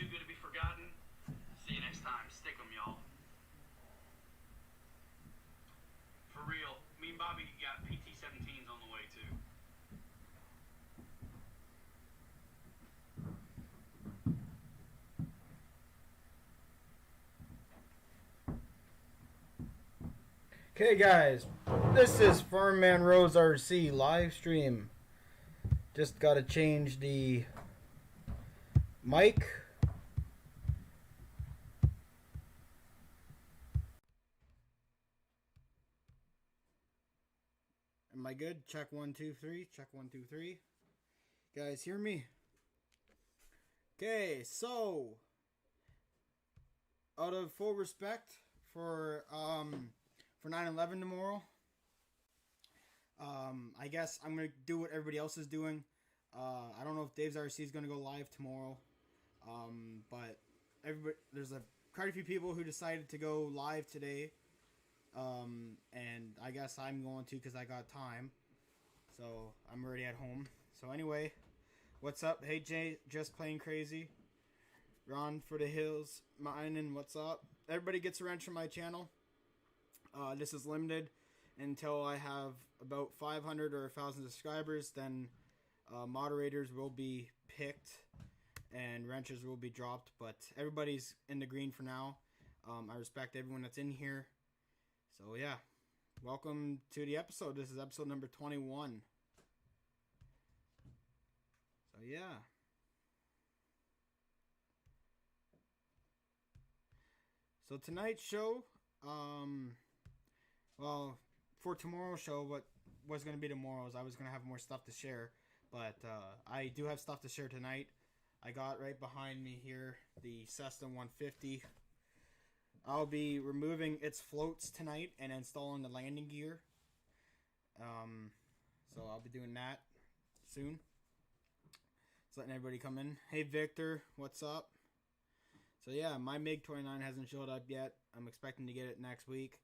too good to be forgotten. See you next time. Stick 'em, y'all. For real, me and Bobby got PT-17s on the way, too. Okay, guys, this is FarmermanRoesRC live stream. Just got to change the mic. Am I good? Check 1 2 3. Check 1 2 3. Guys, hear me? Okay, so out of full respect for 9/11 tomorrow, I guess I'm gonna do what everybody else is doing. I don't know if Dave's RC is gonna go live tomorrow, but there's quite a few people who decided to go live today, and I guess I'm going to because I got time, so I'm already at home. So anyway, what's up? Hey Jay, just playing crazy. Ron for the hills, mine, what's up? Everybody gets a wrench on my channel. This is limited until I have about 500 or 1,000 subscribers. Then moderators will be picked and wrenches will be dropped. But everybody's in the green for now. I respect everyone that's in here. So yeah, welcome to the episode. This is episode number 21. So yeah. So tonight's show, well, for tomorrow's show, what was going to be tomorrow's, I was going to have more stuff to share, but I do have stuff to share tonight. I got right behind me here the Cessna 150. I'll be removing its floats tonight and installing the landing gear. So I'll be doing that soon. Just letting everybody come in. Hey Victor, what's up? So yeah, my MiG-29 hasn't showed up yet. I'm expecting to get it next week.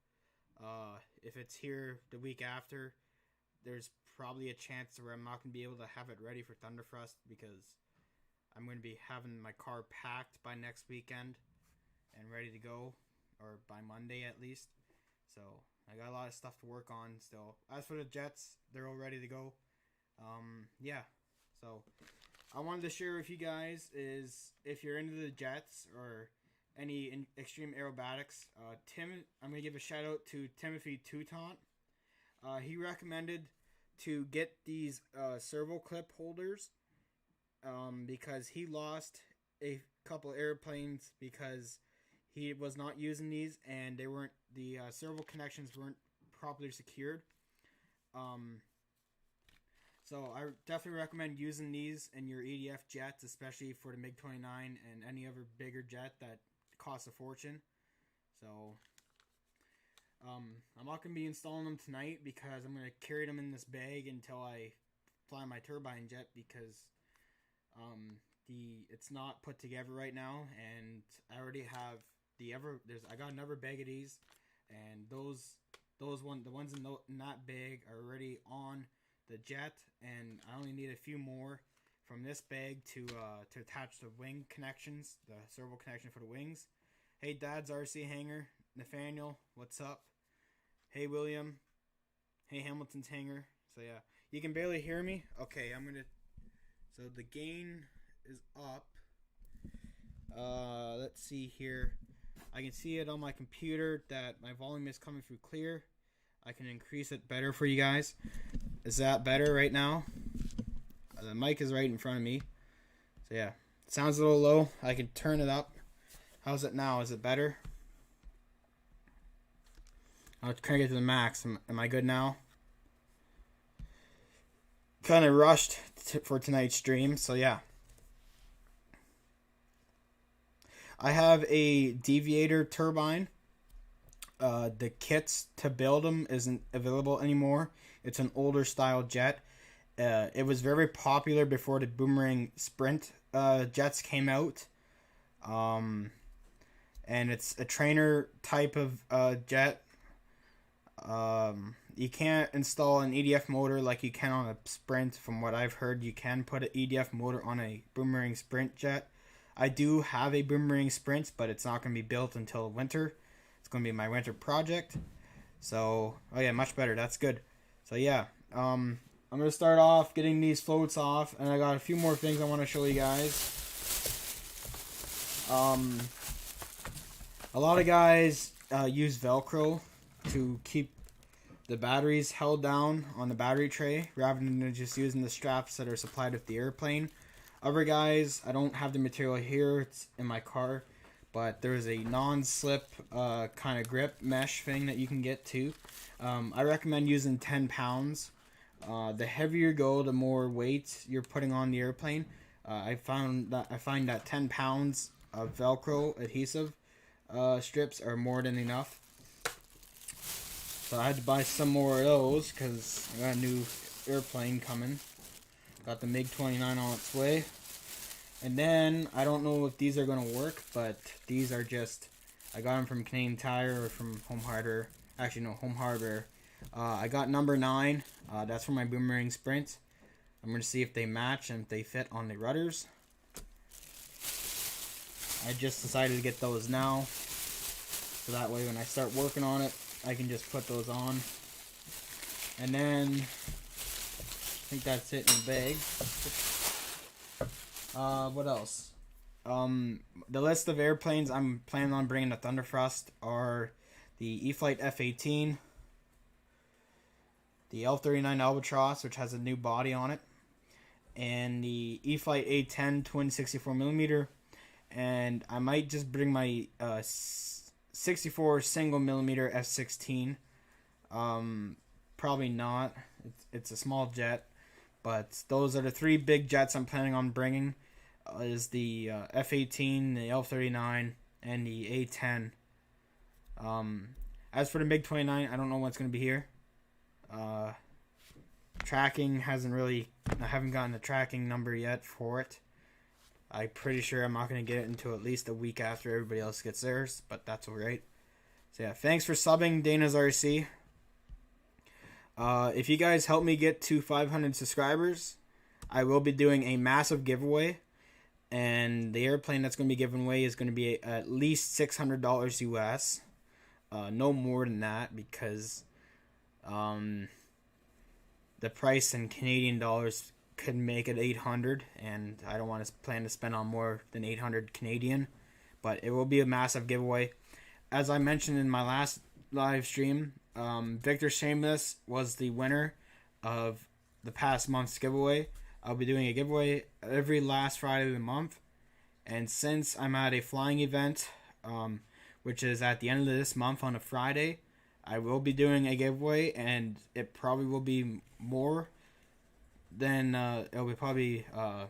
If it's here the week after, there's probably a chance where I'm not going to be able to have it ready for Thunderfrust because I'm going to be having my car packed by next weekend and ready to go, or by Monday at least. So I got a lot of stuff to work on still. As for the jets, they're all ready to go. Yeah, so I wanted to share with you guys is if you're into the jets or any extreme aerobatics, I'm going to give a shout out to Timothy Toutant. He recommended to get these servo clip holders because he lost a couple airplanes because he was not using these and the servo connections weren't properly secured. So I definitely recommend using these in your EDF jets, especially for the MiG-29 and any other bigger jet that costs a fortune. So I'm not going to be installing them tonight because I'm going to carry them in this bag until I fly my turbine jet because it's not put together right now, and I already have I got another bag of these, and the ones in that bag are already on the jet, and I only need a few more from this bag to attach the wing connections, the servo connection for the wings. Hey Dad's RC Hanger, Nathaniel, what's up? Hey William, hey Hamilton's Hanger. So yeah, you can barely hear me. Okay, so the gain is up. Let's see here. I can see it on my computer that my volume is coming through clear. I can increase it better for you guys. Is that better right now? The mic is right in front of me. So yeah, it sounds a little low. I can turn it up. How's it now? Is it better? I'll try to get to the max. Am I good now? Kind of rushed for tonight's stream, so yeah. I have a deviator turbine. The kits to build them isn't available anymore. It's an older style jet. It was very popular before the Boomerang Sprint jets came out. And it's a trainer type of jet. You can't install an EDF motor like you can on a Sprint. From what I've heard, you can put an EDF motor on a Boomerang Sprint jet. I do have a Boomerang Sprint, but it's not going to be built until winter. It's going to be my winter project. So, oh yeah, much better. That's good. So yeah, I'm going to start off getting these floats off, and I got a few more things I want to show you guys. A lot of guys use Velcro to keep the batteries held down on the battery tray rather than just using the straps that are supplied with the airplane. Other guys, I don't have the material here, it's in my car, but there's a non-slip kind of grip mesh thing that you can get too. I recommend using 10 pounds. The heavier you go, the more weight you're putting on the airplane. I find that 10 pounds of Velcro adhesive strips are more than enough. So I had to buy some more of those because I got a new airplane coming. Got the MiG-29 on its way. And then, I don't know if these are going to work, but these are just, I got them from Canadian Tire or from Home Hardware. Actually, no, Home Hardware. I got number 9. That's for my Boomerang Sprint. I'm going to see if they match and if they fit on the rudders. I just decided to get those now. So that way when I start working on it, I can just put those on. And then, I think that's it in the bag. What else? The list of airplanes I'm planning on bringing to Thunderfrust are the Flght F-18, the L-39 Albatross, which has a new body on it, and the Flght A-10 twin 64mm, and I might just bring my 64 single millimeter F-16. Probably not. It's a small jet, but those are the 3 big jets I'm planning on bringing. Is the F-18, the L-39, and the A-10. As for the MiG-29, I don't know what's going to be here. Tracking hasn't really... I haven't gotten the tracking number yet for it. I'm pretty sure I'm not going to get it until at least a week after everybody else gets theirs, but that's alright. So yeah, thanks for subbing, Dana's RC. If you guys help me get to 500 subscribers, I will be doing a massive giveaway. And the airplane that's going to be given away is going to be at least $600 US. No more than that, because the price in Canadian dollars could make it 800, and I don't want to plan to spend on more than 800 Canadian. But it will be a massive giveaway. As I mentioned in my last live stream, Victor Shameless was the winner of the past month's giveaway. I'll be doing a giveaway every last Friday of the month. And since I'm at a flying event, which is at the end of this month on a Friday, I will be doing a giveaway, and it probably will be more than, it'll be probably a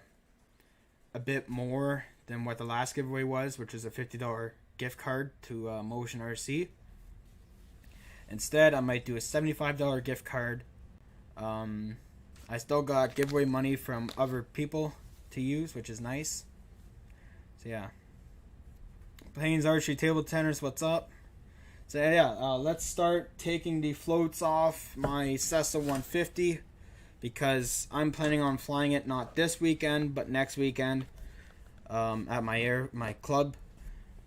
bit more than what the last giveaway was, which is a $50 gift card to Motion RC. Instead, I might do a $75 gift card. I still got giveaway money from other people to use, which is nice. So yeah. Plains Archery Table Tennis, what's up? So yeah, let's start taking the floats off my Cessna 150, because I'm planning on flying it not this weekend, but next weekend at my club.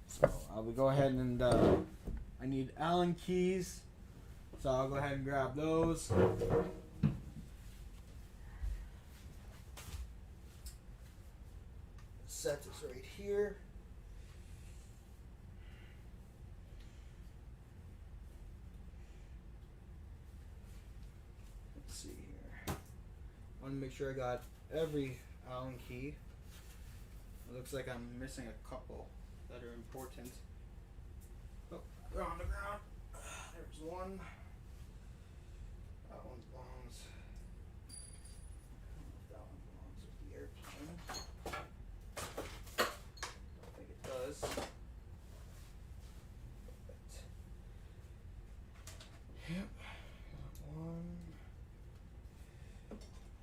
So I will go ahead and I need Allen keys, so I'll go ahead and grab those. Set this right here. Let's see here. I want to make sure I got every Allen key. It looks like I'm missing a couple that are important. Oh, they're on the ground. There's one. That one belongs. That one belongs with the airplane. Don't think it does. But, yep. Got one.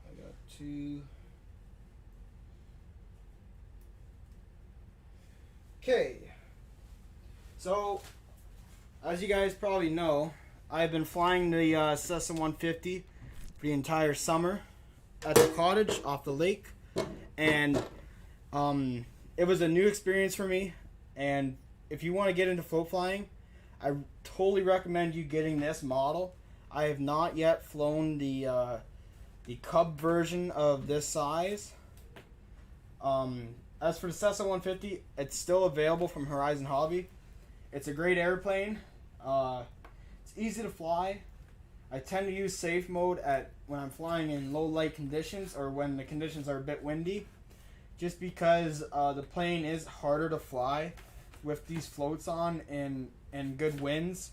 I got two. Okay. So, as you guys probably know, I've been flying the Cessna 150 for the entire summer at the cottage off the lake, and it was a new experience for me, and if you want to get into float flying, I totally recommend you getting this model. I have not yet flown the Cub version of this size. As for the Cessna 150, it's still available from Horizon Hobby. It's a great airplane. It's easy to fly. I tend to use safe mode when I'm flying in low light conditions or when the conditions are a bit windy, just because the plane is harder to fly with these floats on in good winds.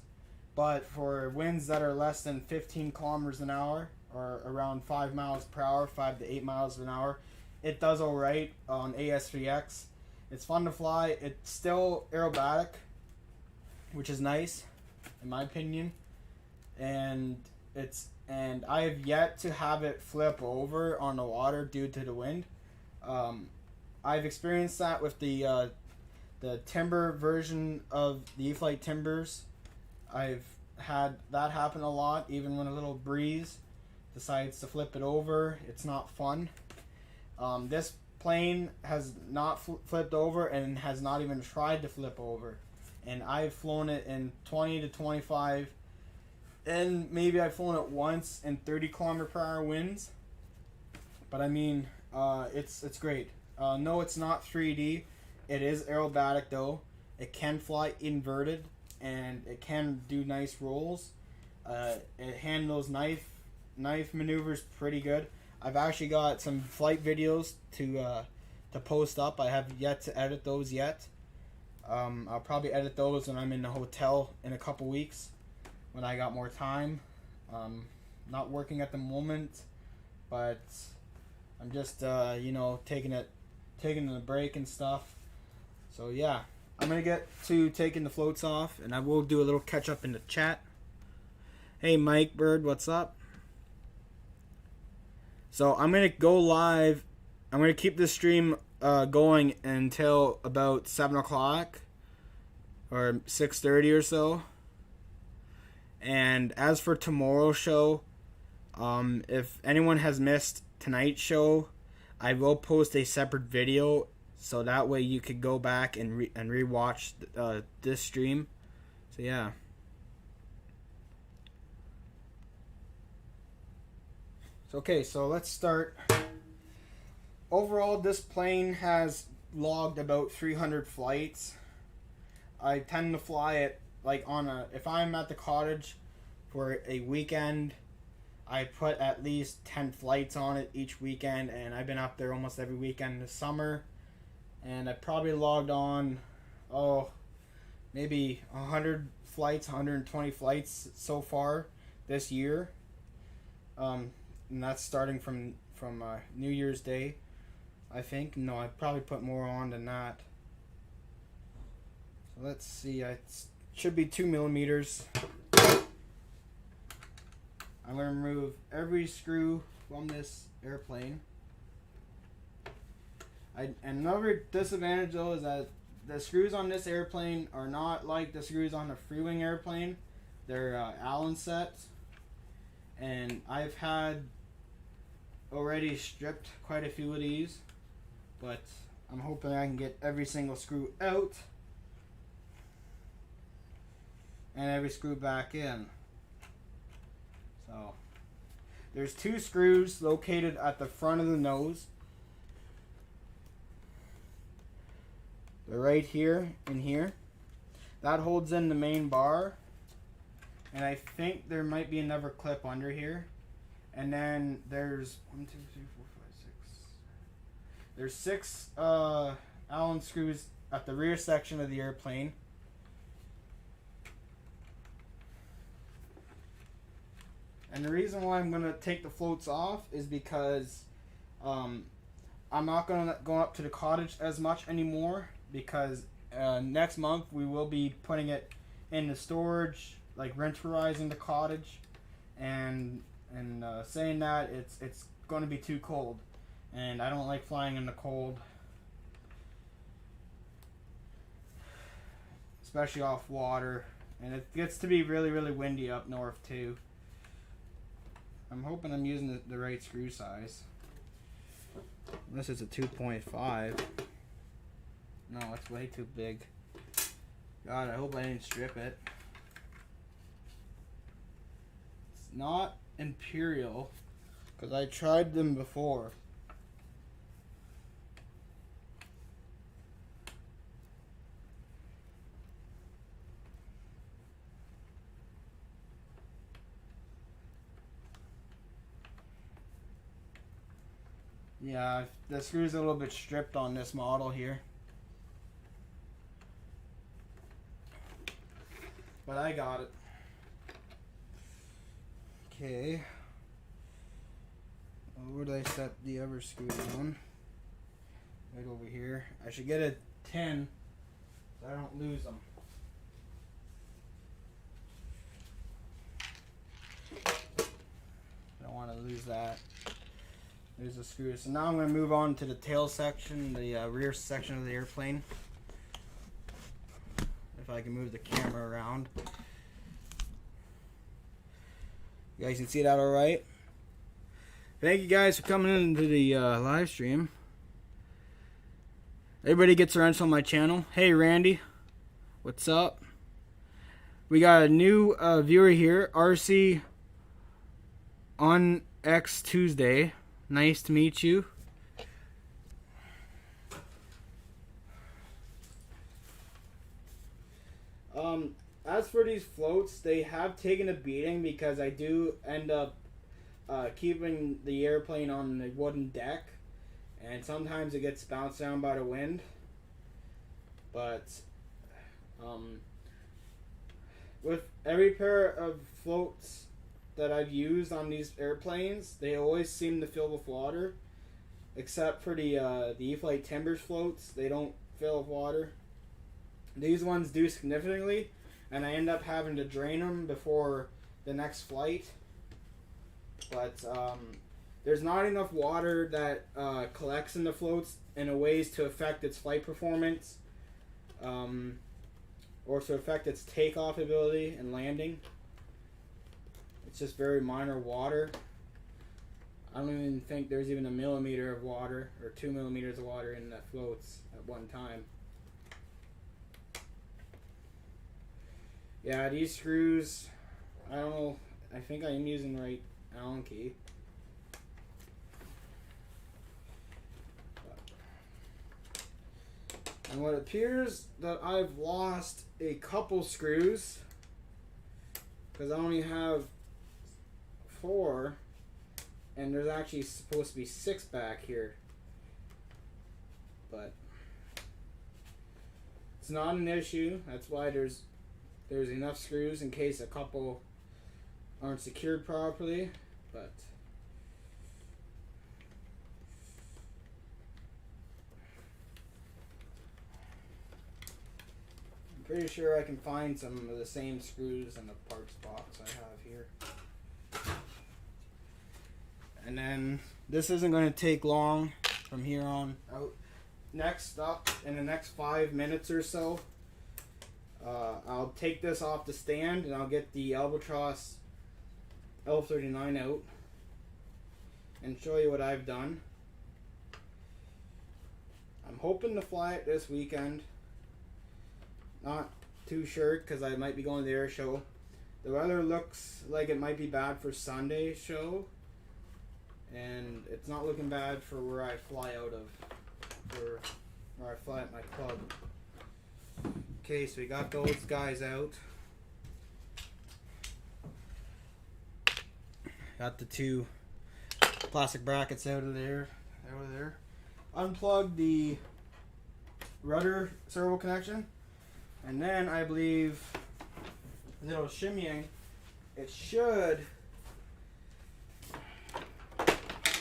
But for winds that are less than 15 kilometers an hour or around 5 miles per hour, 5 to 8 miles an hour, it does alright on AS3X. It's fun to fly. It's still aerobatic, which is nice, in my opinion. And I have yet to have it flip over on the water due to the wind. I've experienced that with the timber version of the E-Flite Timbers. I've had that happen a lot, even when a little breeze decides to flip it over. It's not fun. This plane has not flipped over and has not even tried to flip over. And I've flown it in 20 to 25, and maybe I've flown it once in 30 kilometer per hour winds. But I mean, it's great. No, it's not 3D. It is aerobatic though. It can fly inverted, and it can do nice rolls. It handles knife maneuvers pretty good. I've actually got some flight videos to post up. I have yet to edit those yet. I'll probably edit those when I'm in the hotel in a couple weeks, when I got more time. Not working at the moment, but I'm just taking a break and stuff. So yeah, I'm gonna get to taking the floats off, and I will do a little catch up in the chat. Hey Mike Bird, what's up? So I'm gonna go live. I'm gonna keep this stream going until about 7 o'clock or 6:30 or so. And as for tomorrow's show, if anyone has missed tonight's show, I will post a separate video, so that way you could go back and rewatch this stream. So yeah. Okay, so let's start. Overall, this plane has logged about 300 flights. I tend to fly it if I'm at the cottage for a weekend, I put at least 10 flights on it each weekend, and I've been up there almost every weekend this summer. And I probably logged on, maybe 100 flights, 120 flights so far this year. And that's starting from New Year's Day, I think. No, I probably put more on than that. So let's see, it should be 2 millimeters. I'm going to remove every screw from this airplane. Another disadvantage though is that the screws on this airplane are not like the screws on the Freewing airplane. They're Allen sets. And I've had already stripped quite a few of these, but I'm hoping I can get every single screw out and every screw back in. So there's 2 screws located at the front of the nose. They're right here and here. That holds in the main bar. And I think there might be another clip under here. And then there's 1, 2, 3, 4, 5, 6. There's 6 Allen screws at the rear section of the airplane. And the reason why I'm going to take the floats off is because I'm not going to go up to the cottage as much anymore, because next month we will be putting it in the storage, like winterizing the cottage, and saying that it's going to be too cold, and I don't like flying in the cold, especially off water, and it gets to be really, really windy up north too. I'm hoping I'm using the right screw size, unless it's a 2.5. No, it's way too big. God, I hope I didn't strip it. It's not Imperial, because I tried them before. Yeah, the screw's a little bit stripped on this model here. But I got it. Okay. Where did I set the other screws on? Right over here. I should get a 10 so I don't lose them. I don't want to lose that. There's the screws. So now I'm going to move on to the tail section, the rear section of the airplane. If I can move the camera around. You guys can see that alright? Thank you guys for coming into the live stream. Everybody gets a wrench on my channel. Hey Randy, what's up? We got a new viewer here, RC on X Tuesday. Nice to meet you. As for these floats, they have taken a beating because I do end up keeping the airplane on the wooden deck, and sometimes it gets bounced down by the wind. But with every pair of floats that I've used on these airplanes, they always seem to fill with water, except for the E-Flite Timbers floats. They don't fill with water. These ones do significantly, and I end up having to drain them before the next flight. But there's not enough water that collects in the floats in a ways to affect its flight performance, or to affect its takeoff ability and landing. It's just very minor water. I don't even think there's even a millimeter of water or 2 millimeters of water in the floats at one time. Yeah, these screws, I don't know, I think I'm using the right Allen key. And what appears that I've lost a couple screws, because I only have 4, and there's actually supposed to be 6 back here. But it's not an issue. That's why there's enough screws in case a couple aren't secured properly. But I'm pretty sure I can find some of the same screws in the parts box I have here. And then this isn't going to take long from here on out. Next up, in the next 5 minutes or so, I'll take this off the stand and I'll get the Albatross L39 out and show you what I've done. I'm hoping to fly it this weekend. Not too sure because I might be going to the air show. The weather looks like it might be bad for Sunday's show, and it's not looking bad for where I fly out of, for where I fly at my club. Okay, so we got those guys out. Got the 2 plastic brackets out of there. Unplug the rudder servo connection, and then I believe a little shimmying, it should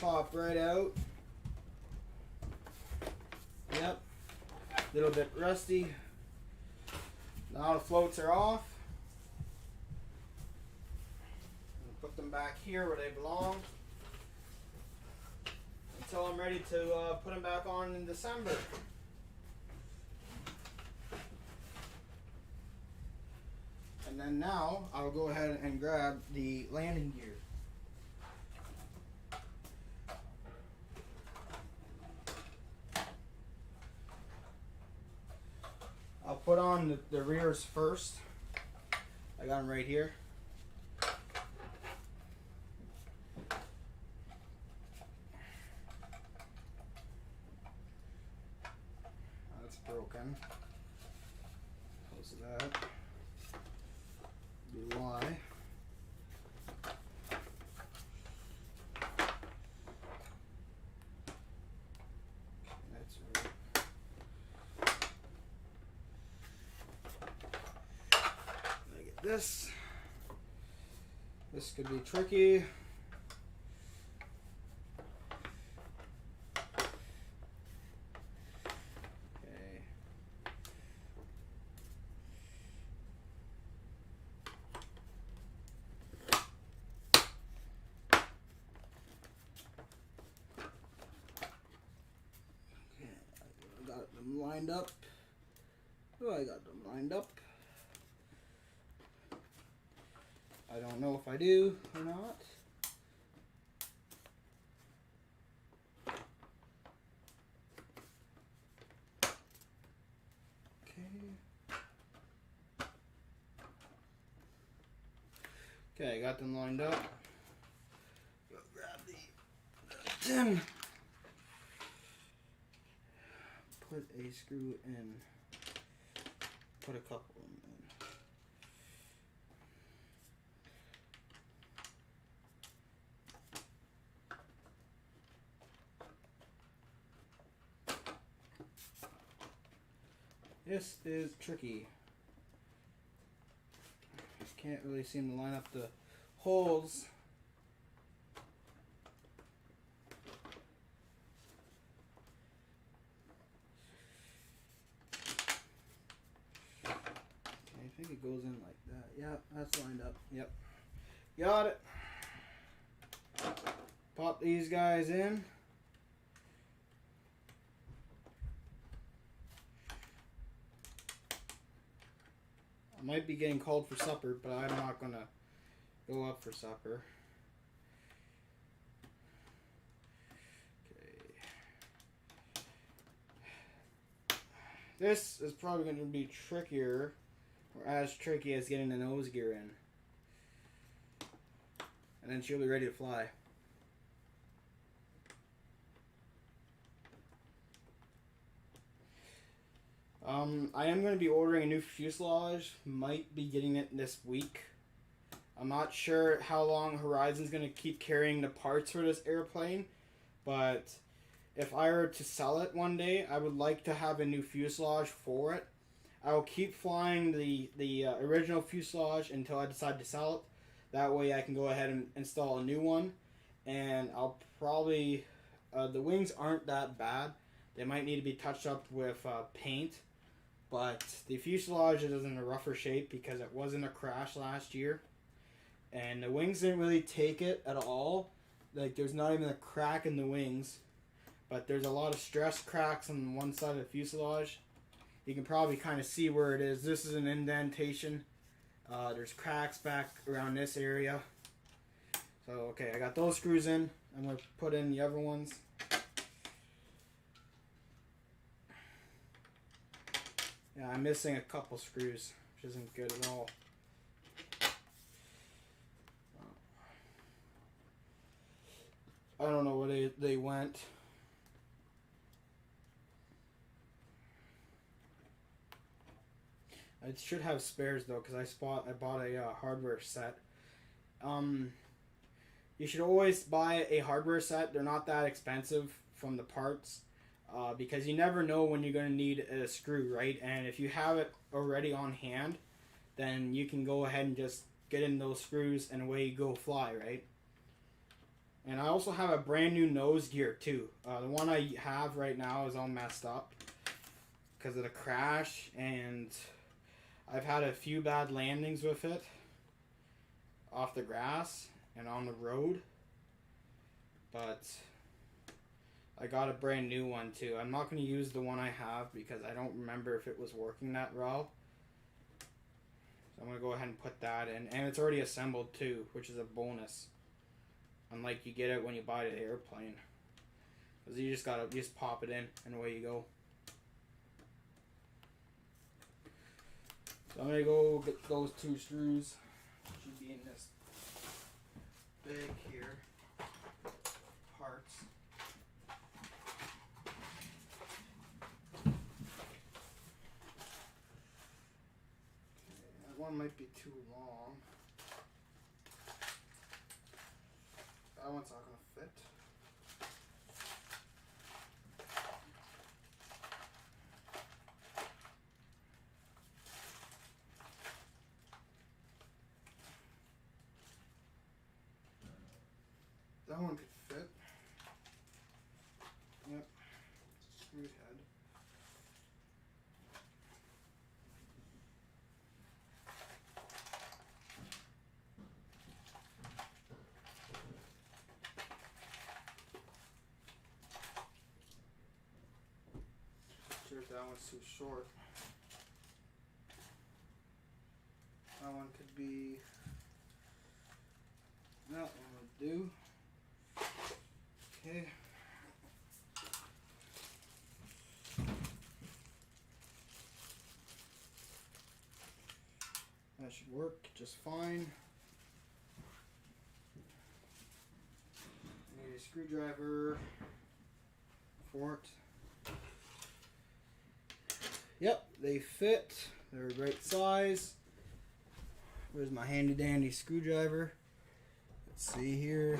pop right out. Yep, a little bit rusty. Now the floats are off. Put them back here where they belong until I'm ready to put them back on in December. And then now I'll go ahead and grab the landing gear. put on the rears first. I got them right here. That's broken. Close that. Do Y. That's right. I get this. This could be tricky. Lined up. Oh, I got them lined up. I don't know if I do or not. Okay, I got them lined up. Go grab the tin. Put a screw in. Put a couple in. This is tricky. Can't really seem to line up the holes. I think it goes in like that. Yep, that's lined up. Yep. Got it. Pop these guys in. I might be getting called for supper, but I'm not going to go up for supper. Okay. This is probably going to be trickier. Or as tricky as getting the nose gear in. And then she'll be ready to fly. I am going to be ordering a new fuselage. Might be getting it this week. I'm not sure how long Horizon's going to keep carrying the parts for this airplane. But if I were to sell it one day, I would like to have a new fuselage for it. I will keep flying the original fuselage until I decide to sell it. That way I can go ahead and install a new one. And I'll probably... the wings aren't that bad. They might need to be touched up with paint. But the fuselage is in a rougher shape because it was in a crash last year. And the wings didn't really take it at all. Like, there's not even a crack in the wings. But there's a lot of stress cracks on one side of the fuselage. You can probably kind of see where it is. This is an indentation. There's cracks back around this area. So, okay, I got those screws in. I'm going to put in the other ones. Yeah, I'm missing a couple screws, which isn't good at all. I don't know where they went. I should have spares though, because I bought a hardware set. You should always buy a hardware set. They're not that expensive from the parts, because you never know when you're going to need a screw, right? And if you have it already on hand, then you can go ahead and just get in those screws and away you go fly, right? And I also have a brand new nose gear too. The one I have right now is all messed up because of the crash, and I've had a few bad landings with it off the grass and on the road, but I got a brand new one too. I'm not going to use the one I have because I don't remember if it was working that well. So I'm going to go ahead and put that in, and it's already assembled too, which is a bonus. Unlike you get it when you buy the airplane, because you just pop it in and away you go. So I'm gonna go get those 2 screws. Should be in this bag here. Parts. That one might be too long. That one's not gonna fit. That one could fit. Yep. Screw head. Sure if that one's too short. That one could be. That one would do. Okay. That should work just fine. I need a screwdriver for it. Yep, they fit. They're the right size. Where's my handy dandy screwdriver? Let's see here.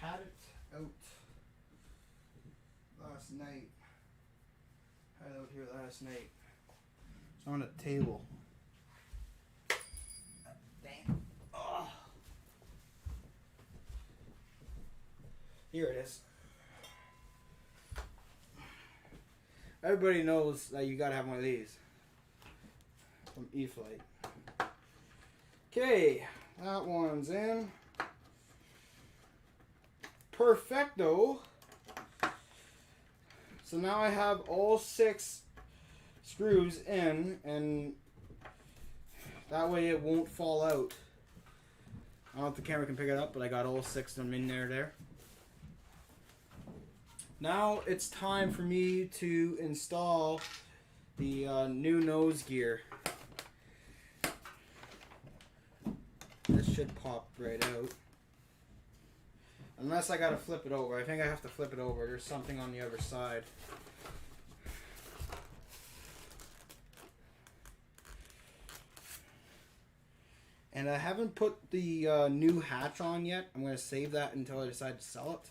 Had it out last night. Had it out here last night. It's on a table. Damn. Oh. Here it is. Everybody knows that you gotta have one of these from E-Flite. Okay, that one's in. Perfecto. So now I have all 6 screws in, and that way it won't fall out. I don't know if the camera can pick it up, but I got all 6 of them in there. Now it's time for me to install the new nose gear. This should pop right out. Unless I gotta flip it over. I think I have to flip it over. There's something on the other side. And I haven't put the new hatch on yet. I'm going to save that until I decide to sell it.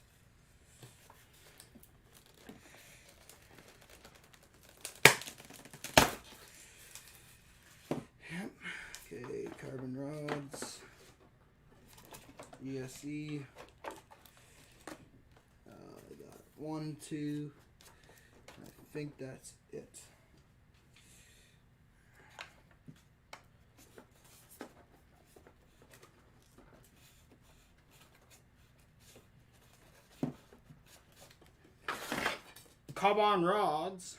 Yep. Okay, carbon rods. ESE. I got 1, 2. I think that's it. Carbon rods.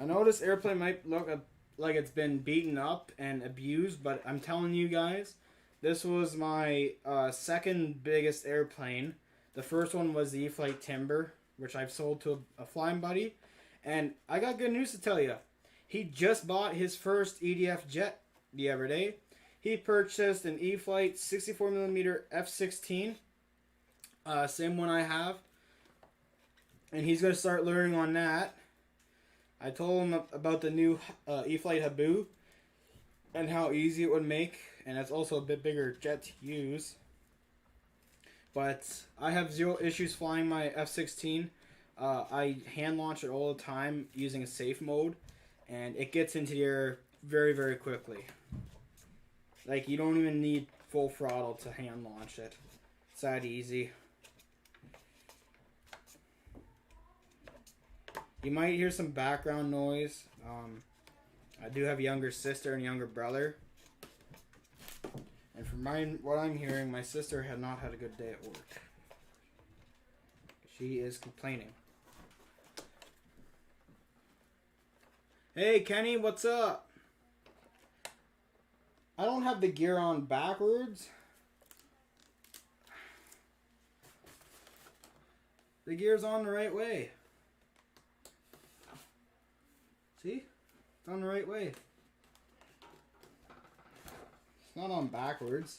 I know this airplane might look like it's been beaten up and abused, but I'm telling you guys, this was my second biggest airplane. The first one was the E-Flite Timber, which I've sold to a flying buddy. And I got good news to tell you. He just bought his first EDF jet the other day. He purchased an E-Flite 64mm F-16. Same one I have. And he's going to start learning on that. I told him about the new E-Flite Habu and how easy it would make. And it's also a bit bigger jet to use. But I have zero issues flying my F-16. I hand launch it all the time using a safe mode. And it gets into the air very, very quickly. Like, you don't even need full throttle to hand launch it. It's that easy. You might hear some background noise. I do have a younger sister and a younger brother. And from what I'm hearing, my sister had not had a good day at work. She is complaining. Hey, Kenny, what's up? I don't have the gear on backwards. The gear's on the right way. See? It's on the right way. It's not on backwards.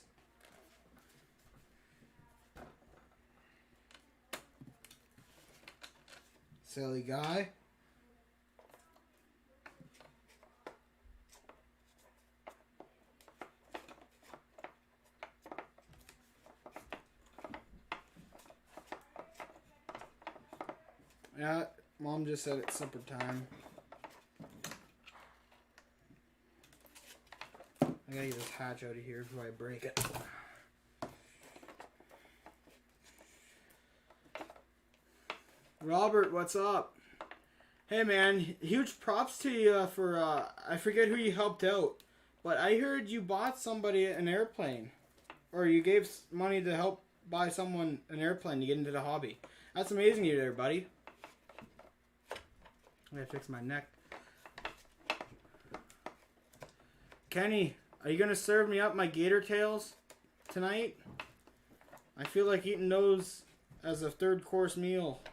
Silly guy. Yeah, Mom just said it's supper time. I gotta get this hatch out of here before I break it. Robert, what's up? Hey man, huge props to you for, I forget who you helped out, but I heard you bought somebody an airplane. Or you gave money to help buy someone an airplane to get into the hobby. That's amazing you there, buddy. I gotta fix my neck. Kenny, are you gonna serve me up my gator tails tonight? I feel like eating those as a third course meal.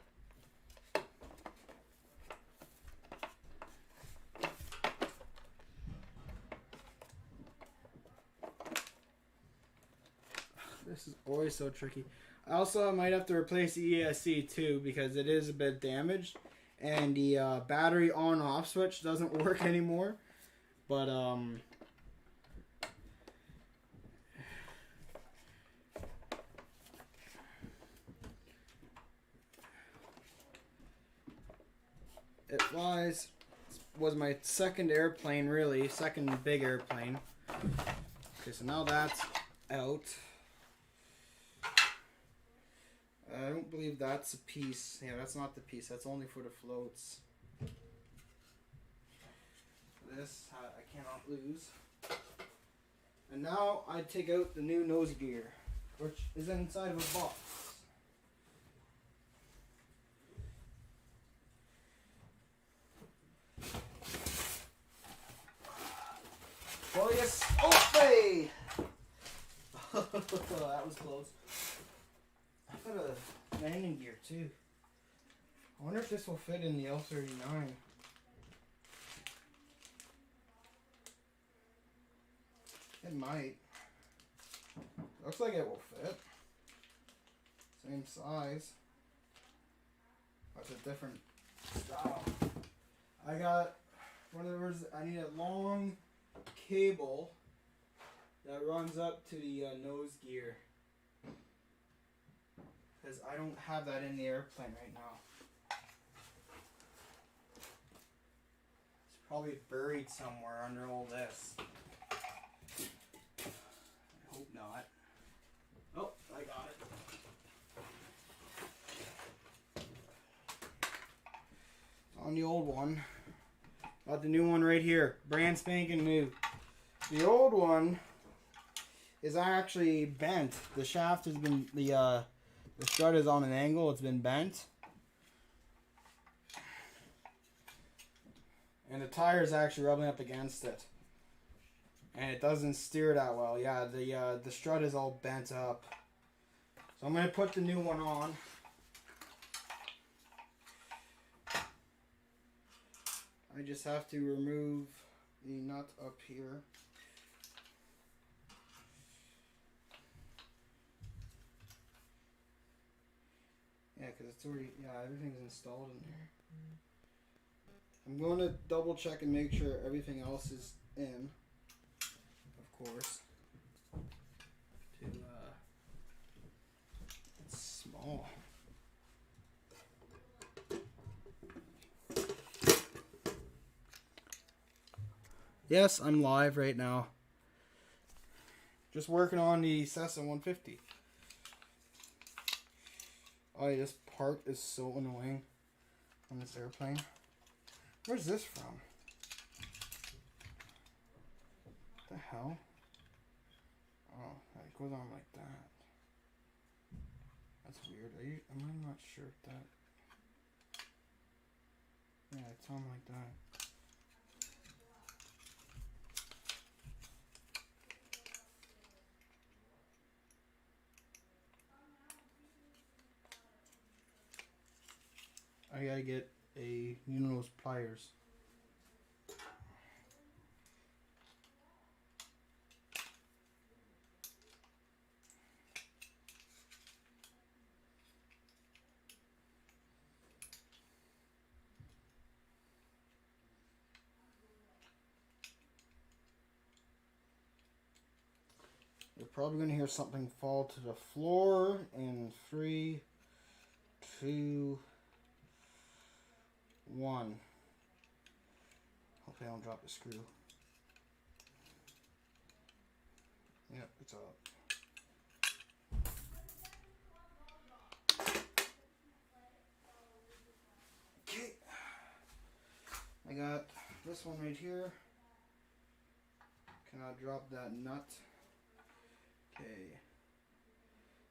This is always so tricky. I also might have to replace the ESC too because it is a bit damaged. And the battery on-off switch doesn't work anymore. But, it was my second airplane, really. Second big airplane. Okay, so now that's out. I don't believe that's a piece. Yeah, that's not the piece. That's only for the floats. This I cannot lose. And now I take out the new nose gear, which is inside of a box. Oh yes! Okay! That was close. I got a landing gear too. I wonder if this will fit in the L39. It might. Looks like it will fit. Same size. That's a different style. I got one of those. I need a long cable that runs up to the nose gear. Because I don't have that in the airplane right now. It's probably buried somewhere under all this. I hope not. Oh, I got it. On the old one. Got the new one right here. Brand spanking new. The old one is actually bent. The shaft has been, the strut is on an angle. It's been bent. And the tire is actually rubbing up against it. And it doesn't steer that well. Yeah, the strut is all bent up. So I'm going to put the new one on. I just have to remove the nut up here. Yeah, because it's already, everything's installed in there. I'm going to double check and make sure everything else is in, of course. It's small. Yes, I'm live right now. Just working on the Cessna 150. Oh, this part is so annoying on this airplane. Where's this from? What the hell? Oh, it goes on like that. That's weird. I'm not sure if that... Yeah, it's on like that. I gotta get a those pliers. You're probably going to hear something fall to the floor in 3, 2, 1. Hope I don't drop the screw. Yep, it's up. Okay. I got this one right here. Cannot drop that nut. Okay,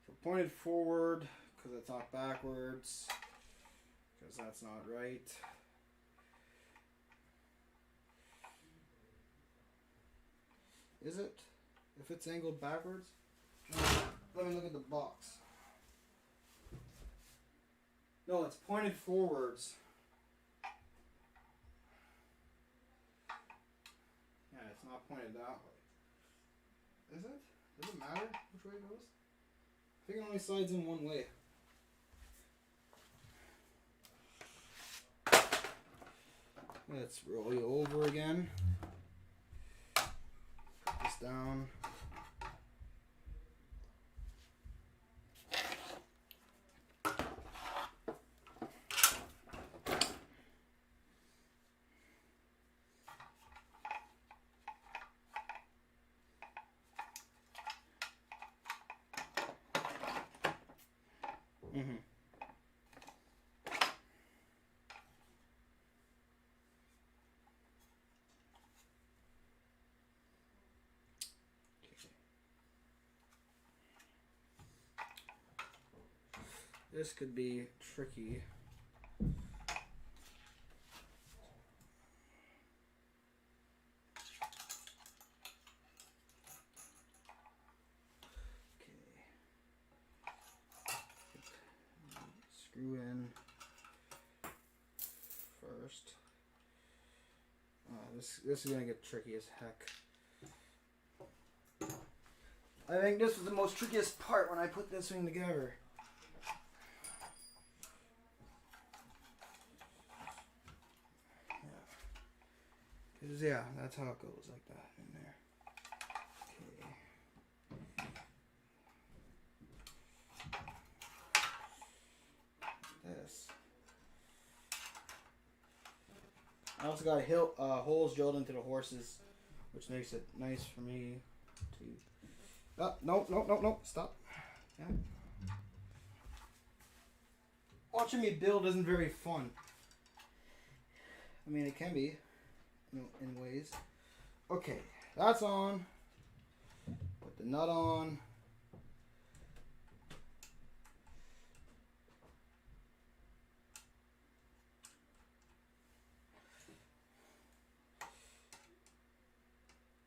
so pointed forward because it's not backwards, because that's not right. Is it? If it's angled backwards? Let me look at the box. No, it's pointed forwards. Yeah, it's not pointed that way. Is it? Does it matter which way it goes? I think it only slides in one way. Let's roll you over again. Put this down. This could be tricky. Screw in first. This is gonna get tricky as heck. I think this was the most trickiest part when I put this thing together. Yeah, that's how it goes, like that in there. Okay. This. I also got holes drilled into the horses, which makes it nice for me to. Oh, no, stop. Yeah. Watching me build isn't very fun. I mean, it can be. In ways. Okay, that's on. Put the nut on.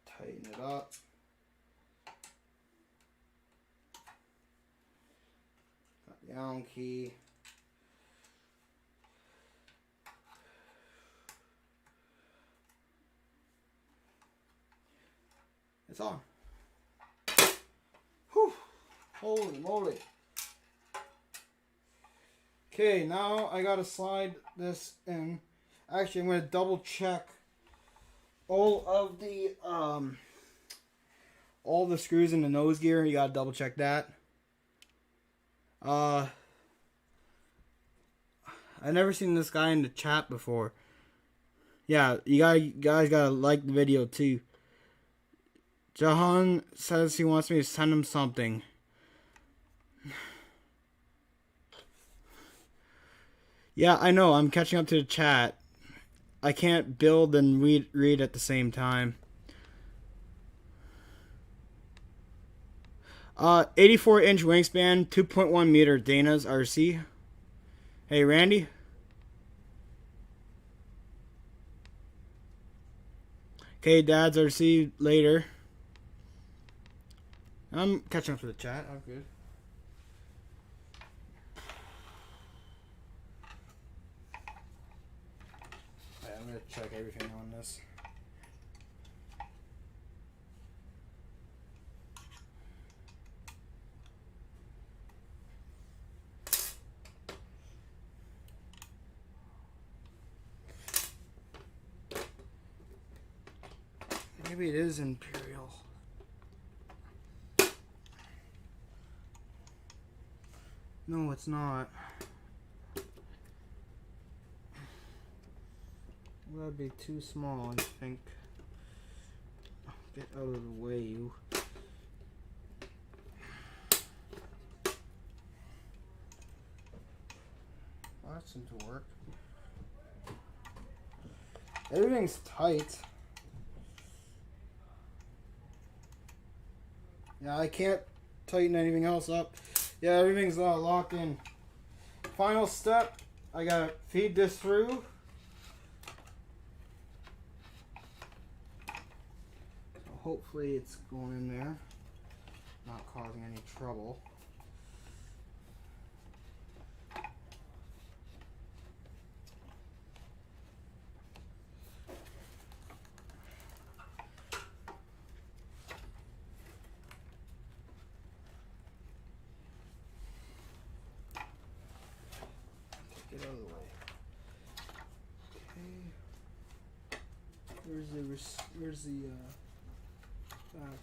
Tighten it up. Got the Allen key. It's on. Whew. Holy moly. Okay, now I gotta slide this in. Actually, I'm gonna double check all the screws in the nose gear. You gotta double check that. I never seen this guy in the chat before. Yeah, you guys gotta like the video too. Jahan says he wants me to send him something. Yeah, I know. I'm catching up to the chat. I can't build and read at the same time. 84-inch wingspan, 2.1 meter Dana's RC. Hey, Randy. Okay, Dad's RC later. I'm catching up to the chat. I'm good. gotta check everything on this. Maybe it is Imperial. No, it's not. That'd be too small, I think. Get out of the way, you. Oh, that seems to work. Everything's tight. Yeah, I can't tighten anything else up. Yeah, everything's locked in. Final step, I gotta feed this through. So hopefully it's going in there, not causing any trouble. Get out of the way. Okay. Where's the back?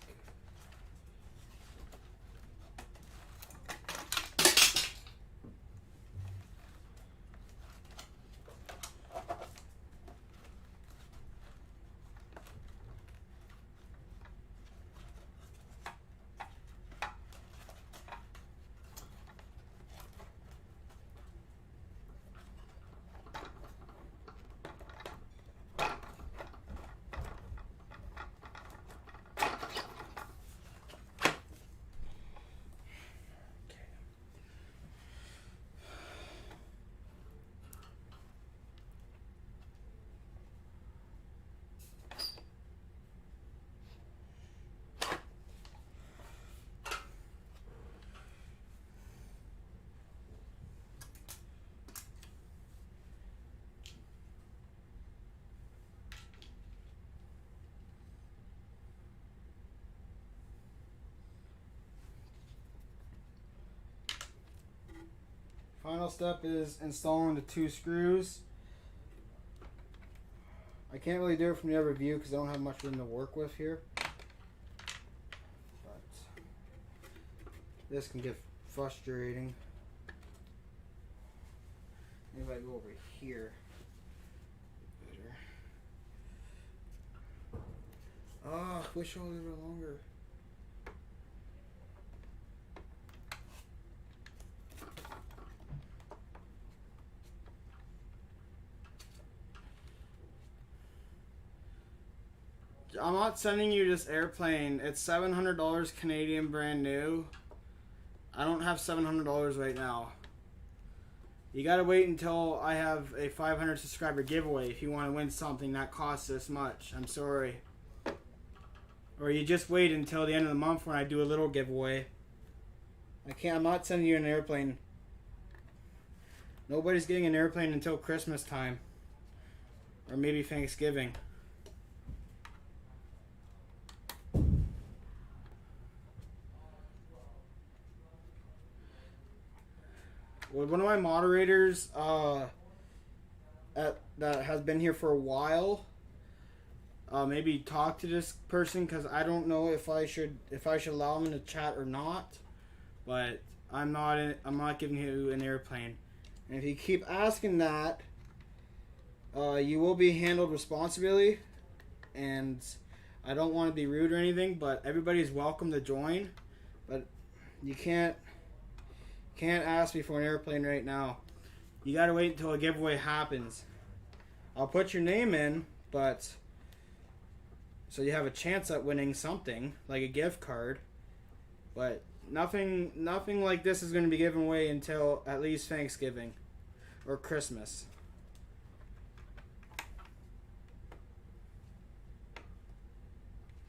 Final step is installing the 2 screws. I can't really do it from the other view because I don't have much room to work with here. But this can get frustrating. Maybe I go over here. Better. Ah, I wish I was a little longer. I'm not sending you this airplane. It's $700 Canadian brand new. I don't have $700 right now. You gotta wait until I have a 500 subscriber giveaway if you want to win something that costs this much. I'm sorry. Or you just wait until the end of the month when I do a little giveaway. I'm not sending you an airplane. Nobody's getting an airplane until Christmas time. Or maybe Thanksgiving. Well, one of my moderators that has been here for a while, maybe talk to this person because I don't know if I should allow him in the chat or not. But I'm not giving you an airplane. And if you keep asking that, you will be handled responsibly. And I don't want to be rude or anything, but everybody's welcome to join. But you can't ask me for an airplane right now. You gotta wait until a giveaway happens. I'll put your name in, but so you have a chance at winning something like a gift card. But nothing like this is going to be given away until at least Thanksgiving or Christmas.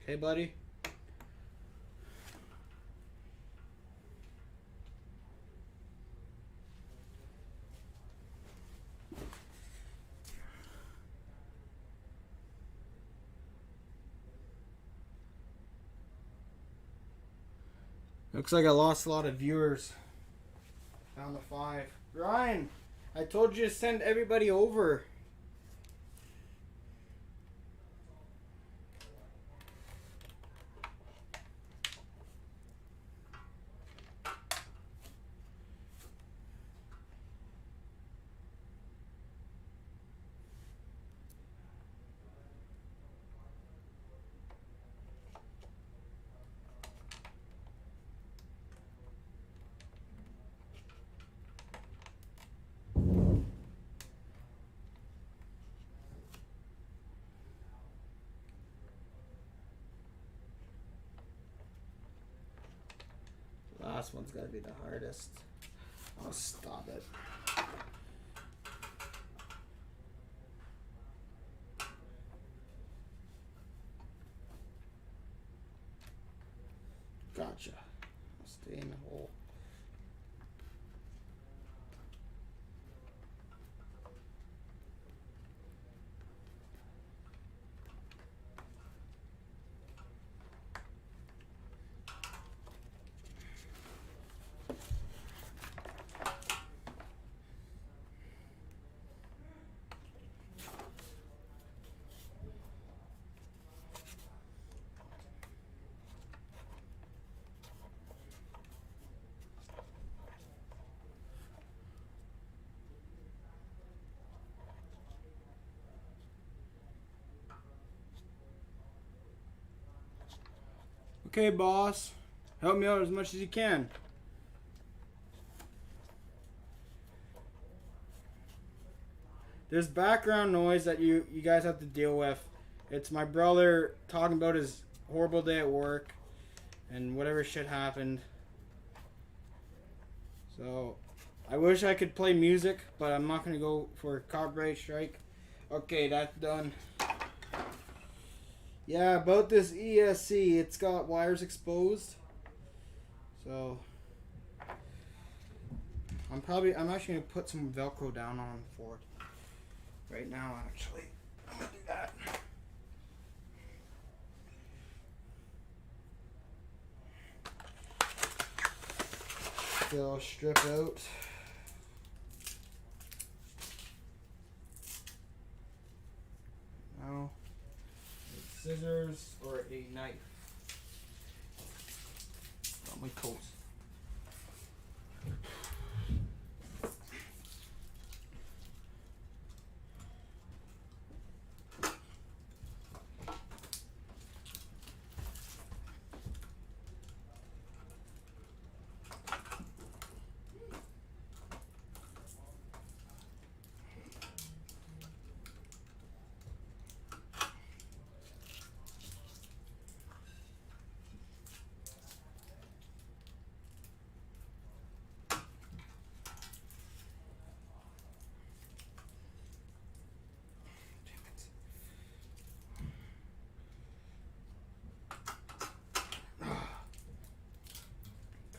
Okay, buddy? Looks like I lost a lot of viewers. Down to 5. Ryan, I told you to send everybody over. Last one's gotta be the hardest. I'll stop it. Gotcha. I'll stay in the hole. Okay, boss. Help me out as much as you can. There's background noise that you guys have to deal with. It's my brother talking about his horrible day at work and whatever shit happened. So, I wish I could play music, but I'm not going to go for a copyright strike. Okay, that's done. Yeah, about this ESC, it's got wires exposed. So, I'm actually going to put some Velcro down on for it. Right now, actually. I'm going to do that. Still strip out. Now, scissors or a knife. On my toes.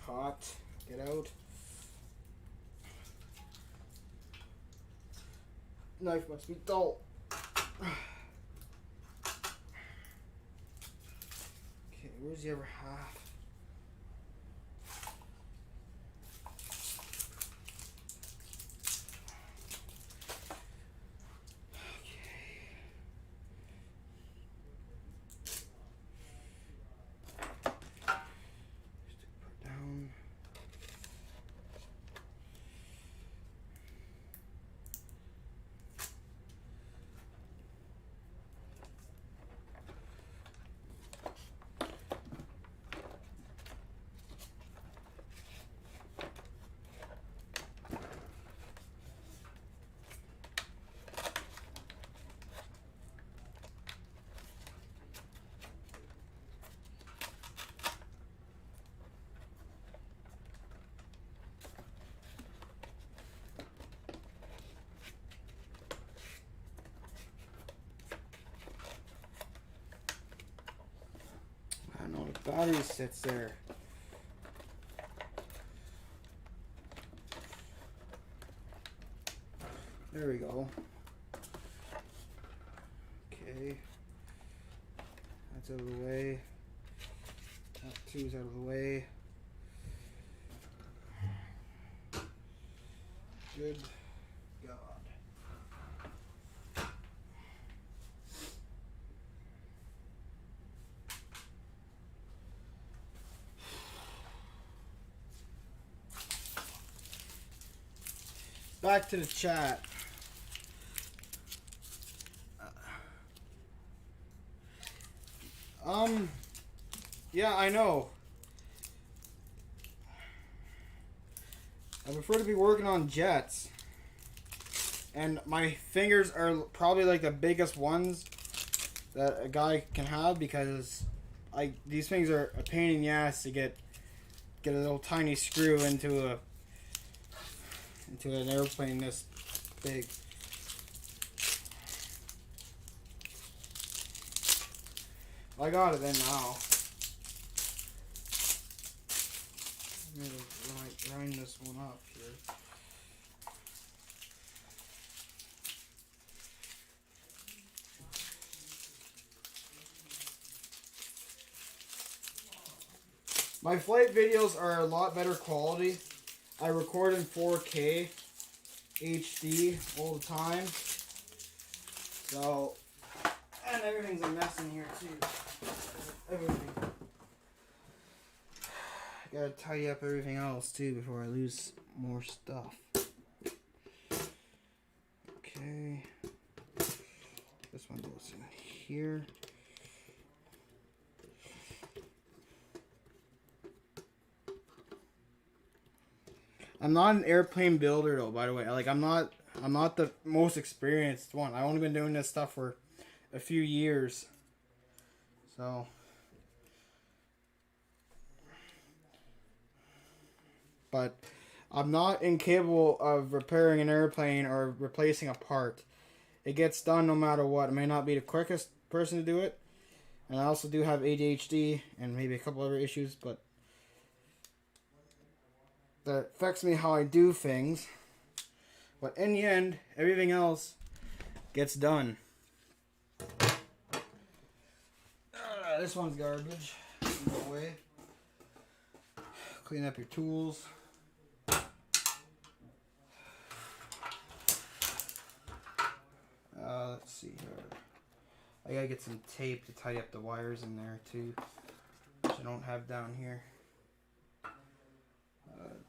Caught. Get out. Knife must be dull. Okay, where's the other half? The battery sits there. There we go. Okay. That's out of the way. That two's out of the way. Good God. Back to the chat. Yeah, I know. I prefer to be working on jets. And my fingers are probably like the biggest ones that a guy can have, because these things are a pain in the ass to get a little tiny screw into an airplane this big. I got it then now. I'm gonna grind this one up here. My flight videos are a lot better quality. I record in 4K HD all the time. So, and everything's a mess in here too. Everything. I gotta tidy up everything else too before I lose more stuff. Okay. This one goes in here. I'm not an airplane builder though, by the way. Like I'm not the most experienced one. I've only been doing this stuff for a few years. So but I'm not incapable of repairing an airplane or replacing a part. It gets done no matter what. I may not be the quickest person to do it. And I also do have ADHD and maybe a couple other issues, but that affects me how I do things. But in the end, everything else gets done. This one's garbage. No way. Clean up your tools. Let's see here. I gotta get some tape to tidy up the wires in there too, which I don't have down here.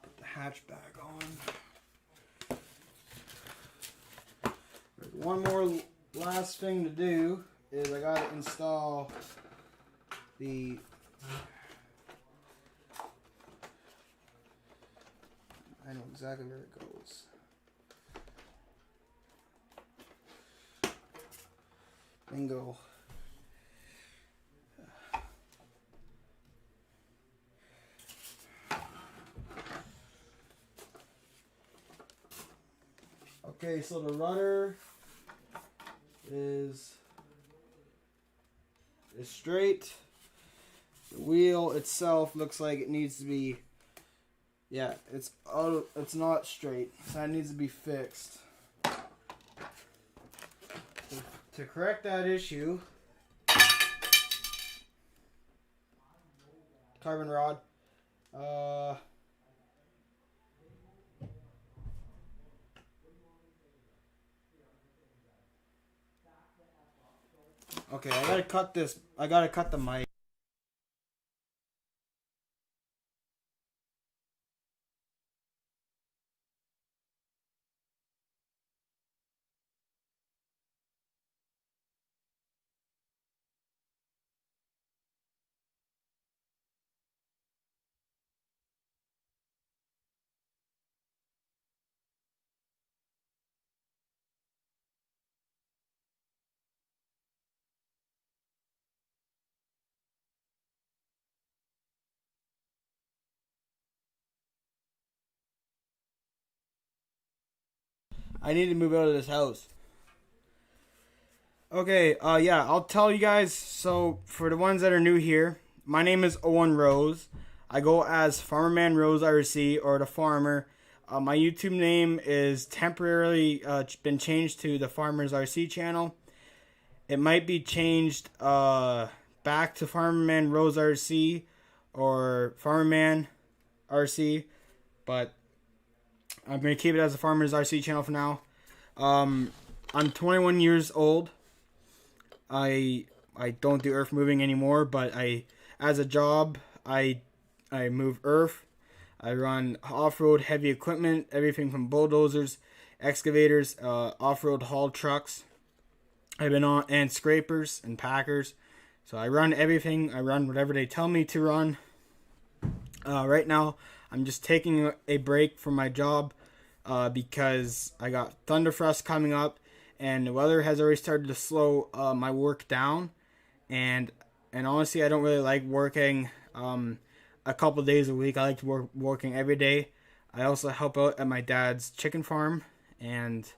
Put the hatchback on. One more last thing to do is I gotta install the I know exactly where it goes. Bingo. Okay, so the rudder is straight. The wheel itself looks like it needs to be, yeah, it's not straight, so that needs to be fixed. To correct that issue, carbon rod. Okay, I gotta cut this. I gotta cut the mic. I need to move out of this house. Okay, yeah, I'll tell you guys. So, for the ones that are new here, my name is owen.roes. I go as FarmermanRoesRC or the Farmer. My YouTube name is temporarily been changed to the Farmers RC channel. It might be changed back to FarmermanRoesRC or FarmermanRC, but I'm going to keep it as a Farmer's RC channel for now. I'm 21 years old. I don't do earth moving anymore, but as a job, I move earth. I run off-road heavy equipment, everything from bulldozers, excavators, off-road haul trucks. I've been on, and scrapers and packers. So I run everything. I run whatever they tell me to run. Right now, I'm just taking a break from my job because I got Thunderfrost coming up, and the weather has already started to slow my work down. And honestly, I don't really like working a couple days a week. I like to working every day. I also help out at my dad's chicken farm, and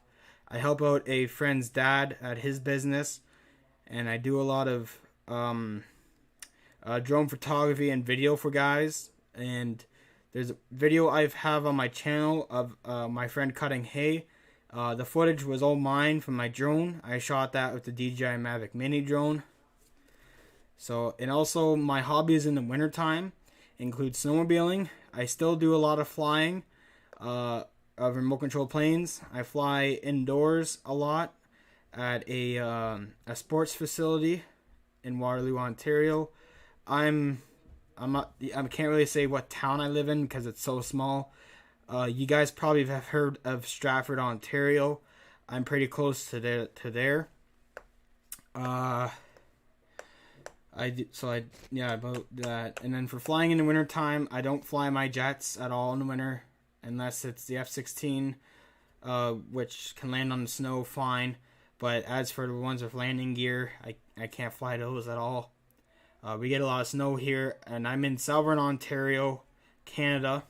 I help out a friend's dad at his business, and I do a lot of drone photography and video for guys. And there's a video I have on my channel of my friend cutting hay. The footage was all mine from my drone. I shot that with the DJI Mavic Mini drone. So, and also my hobbies in the wintertime include snowmobiling. I still do a lot of flying of remote control planes. I fly indoors a lot at a sports facility in Waterloo, Ontario. I can't really say what town I live in because it's so small. You guys probably have heard of Stratford, Ontario. I'm pretty close to there. About that. And then for flying in the wintertime, I don't fly my jets at all in the winter unless it's the F-16, which can land on the snow fine. But as for the ones with landing gear, I can't fly those at all. We get a lot of snow here, and I'm in Southern Ontario, Canada.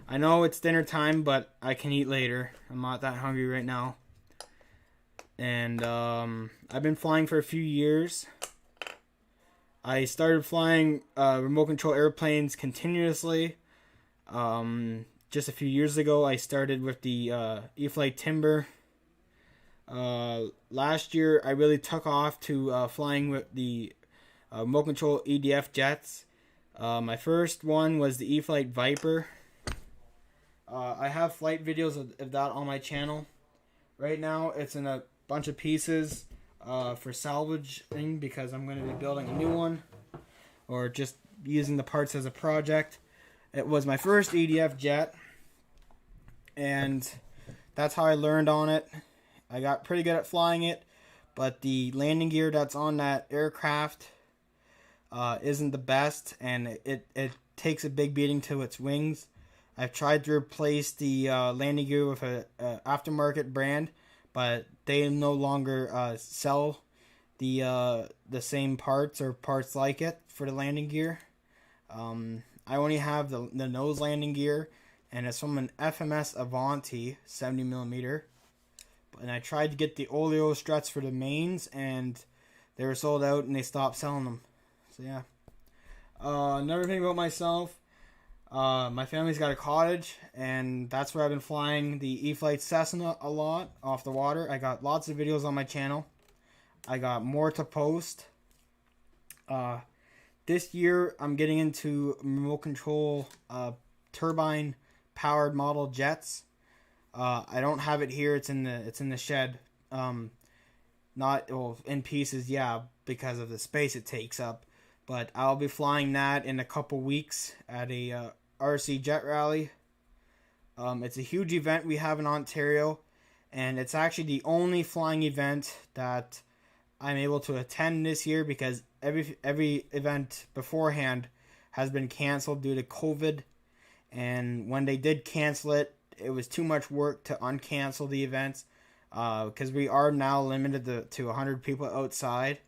I know it's dinner time, but I can eat later. I'm not that hungry right now. And I've been flying for a few years. I started flying remote control airplanes continuously. Just a few years ago, I started with the E-Flite Timber. Last year, I really took off to flying with the remote control EDF jets. My first one was the E-Flite Viper. I have flight videos of that on my channel. Right now, it's in a bunch of pieces for salvaging because I'm going to be building a new one or just using the parts as a project. It was my first EDF jet, and that's how I learned on it. I got pretty good at flying it, but the landing gear that's on that aircraft isn't the best, and it takes a big beating to its wings. I've tried to replace the landing gear with a aftermarket brand, but they no longer sell the same parts or parts like it for the landing gear. I only have the nose landing gear, and it's from an FMS Avanti 70mm. And I tried to get the oleo struts for the mains, and they were sold out, and they stopped selling them. So yeah. Another thing about myself, my family's got a cottage, and that's where I've been flying the E-Flite Cessna a lot off the water. I got lots of videos on my channel. I got more to post. This year, I'm getting into remote control turbine powered model jets. I don't have it here. It's in the shed. In pieces, yeah, because of the space it takes up. But I'll be flying that in a couple weeks at a RC jet rally. It's a huge event we have in Ontario, and it's actually the only flying event that I'm able to attend this year because every event beforehand has been canceled due to COVID. And when they did cancel it, it was too much work to uncancel the events because we are now limited to 100 people outside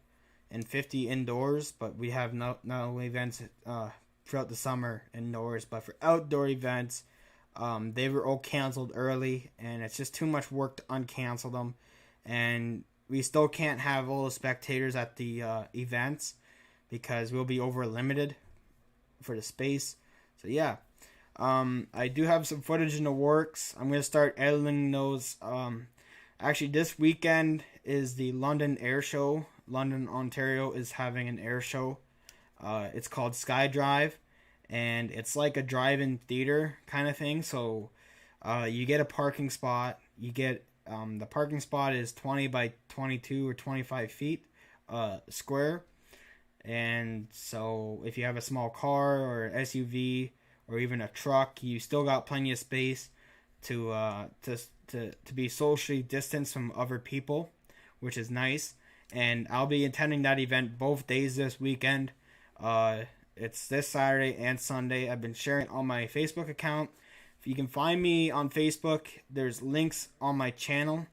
and 50 indoors, but we have no events throughout the summer indoors. But for outdoor events, they were all canceled early, and it's just too much work to uncancel them. And we still can't have all the spectators at the events because we'll be over limited for the space. So yeah. I do have some footage in the works. I'm going to start editing those. Actually, this weekend is the London Air Show. London, Ontario is having an air show. It's called Sky Drive, and it's like a drive-in theater kind of thing. So You get a parking spot. You get the parking spot is 20 by 22 or 25 feet square. And so if you have a small car or an SUV or even a truck, you still got plenty of space to be socially distanced from other people, which is nice. And I'll be attending that event both days this weekend. It's this Saturday and Sunday. I've been sharing it on my Facebook account. If you can find me on Facebook, there's links on my channel.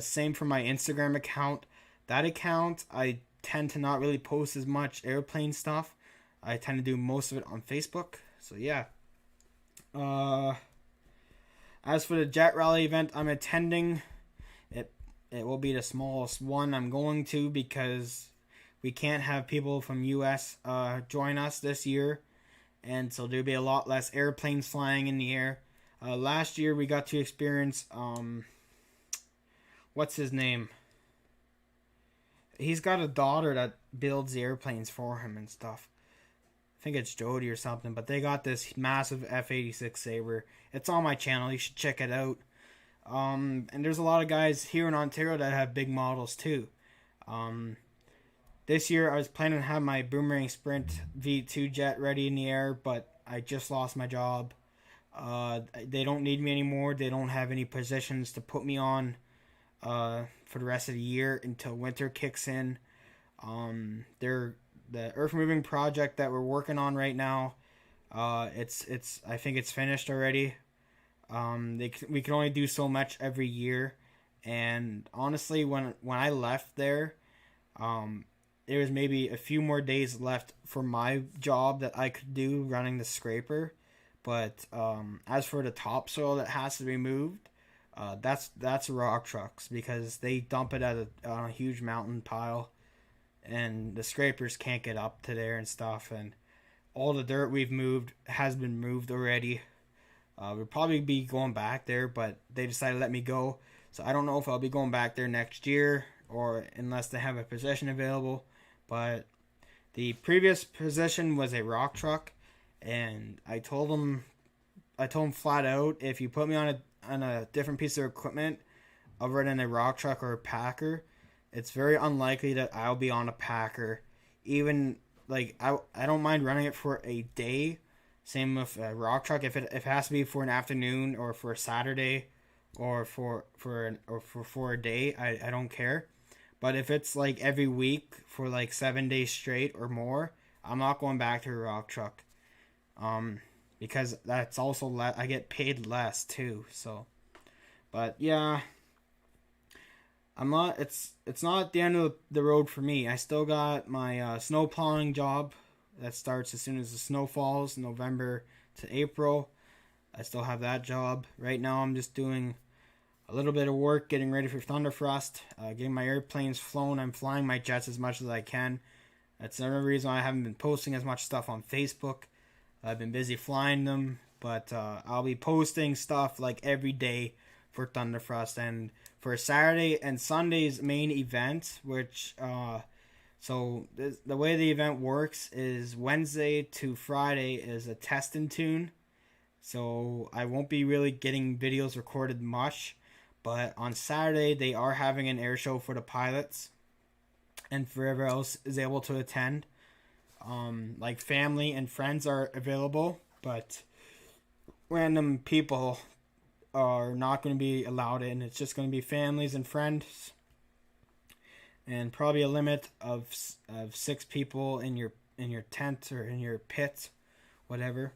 Same for my Instagram account. That account, I tend to not really post as much airplane stuff. I tend to do most of it on Facebook. So yeah. As for the jet rally event I'm attending, it will be the smallest one I'm going to because we can't have people from US join us this year. And so there'll be a lot less airplanes flying in the air. Last year we got to experience, what's his name? He's got a daughter that builds the airplanes for him and stuff. I think it's Jody or something, but they got this massive F-86 Sabre. It's on my channel. You should check it out. And there's a lot of guys here in Ontario that have big models too. This year I was planning to have my Boomerang Sprint V2 jet ready in the air, but I just lost my job. They don't need me anymore. They don't have any positions to put me on for the rest of the year until winter kicks in. The earth moving project that we're working on right now, it's I think it's finished already. We can only do so much every year, and honestly, when I left there, there was maybe a few more days left for my job that I could do running the scraper. But as for the topsoil that has to be moved, that's rock trucks because they dump it on a huge mountain pile, and the scrapers can't get up to there and stuff. And all the dirt we've moved has been moved already. We'll probably be going back there, but they decided to let me go. So I don't know if I'll be going back there next year or unless they have a position available. But the previous position was a rock truck, and I told them flat out, if you put me on a different piece of equipment other than a rock truck or a packer, it's very unlikely that I'll be on a packer. Even like I don't mind running it for a day. Same with a rock truck. If it has to be for an afternoon or for a Saturday or for a day, I don't care. But if it's like every week for like 7 days straight or more, I'm not going back to a rock truck. Because that's also I get paid less too. So, but yeah, I'm not. It's not the end of the road for me. I still got my snow plowing job that starts as soon as the snow falls, November to April. I still have that job. Right now, I'm just doing a little bit of work, getting ready for Thunderfrost, getting my airplanes flown. I'm flying my jets as much as I can. That's another reason I haven't been posting as much stuff on Facebook. I've been busy flying them, but I'll be posting stuff like every day for Thunderfrost and for Saturday and Sunday's main event, which so the way the event works is Wednesday to Friday is a test and tune. So I won't be really getting videos recorded much, but on Saturday they are having an air show for the pilots, and for everyone else is able to attend. Like family and friends are available, but random people are not going to be allowed in. It's just going to be families and friends, and probably a limit of 6 people in your tent or in your pit, whatever.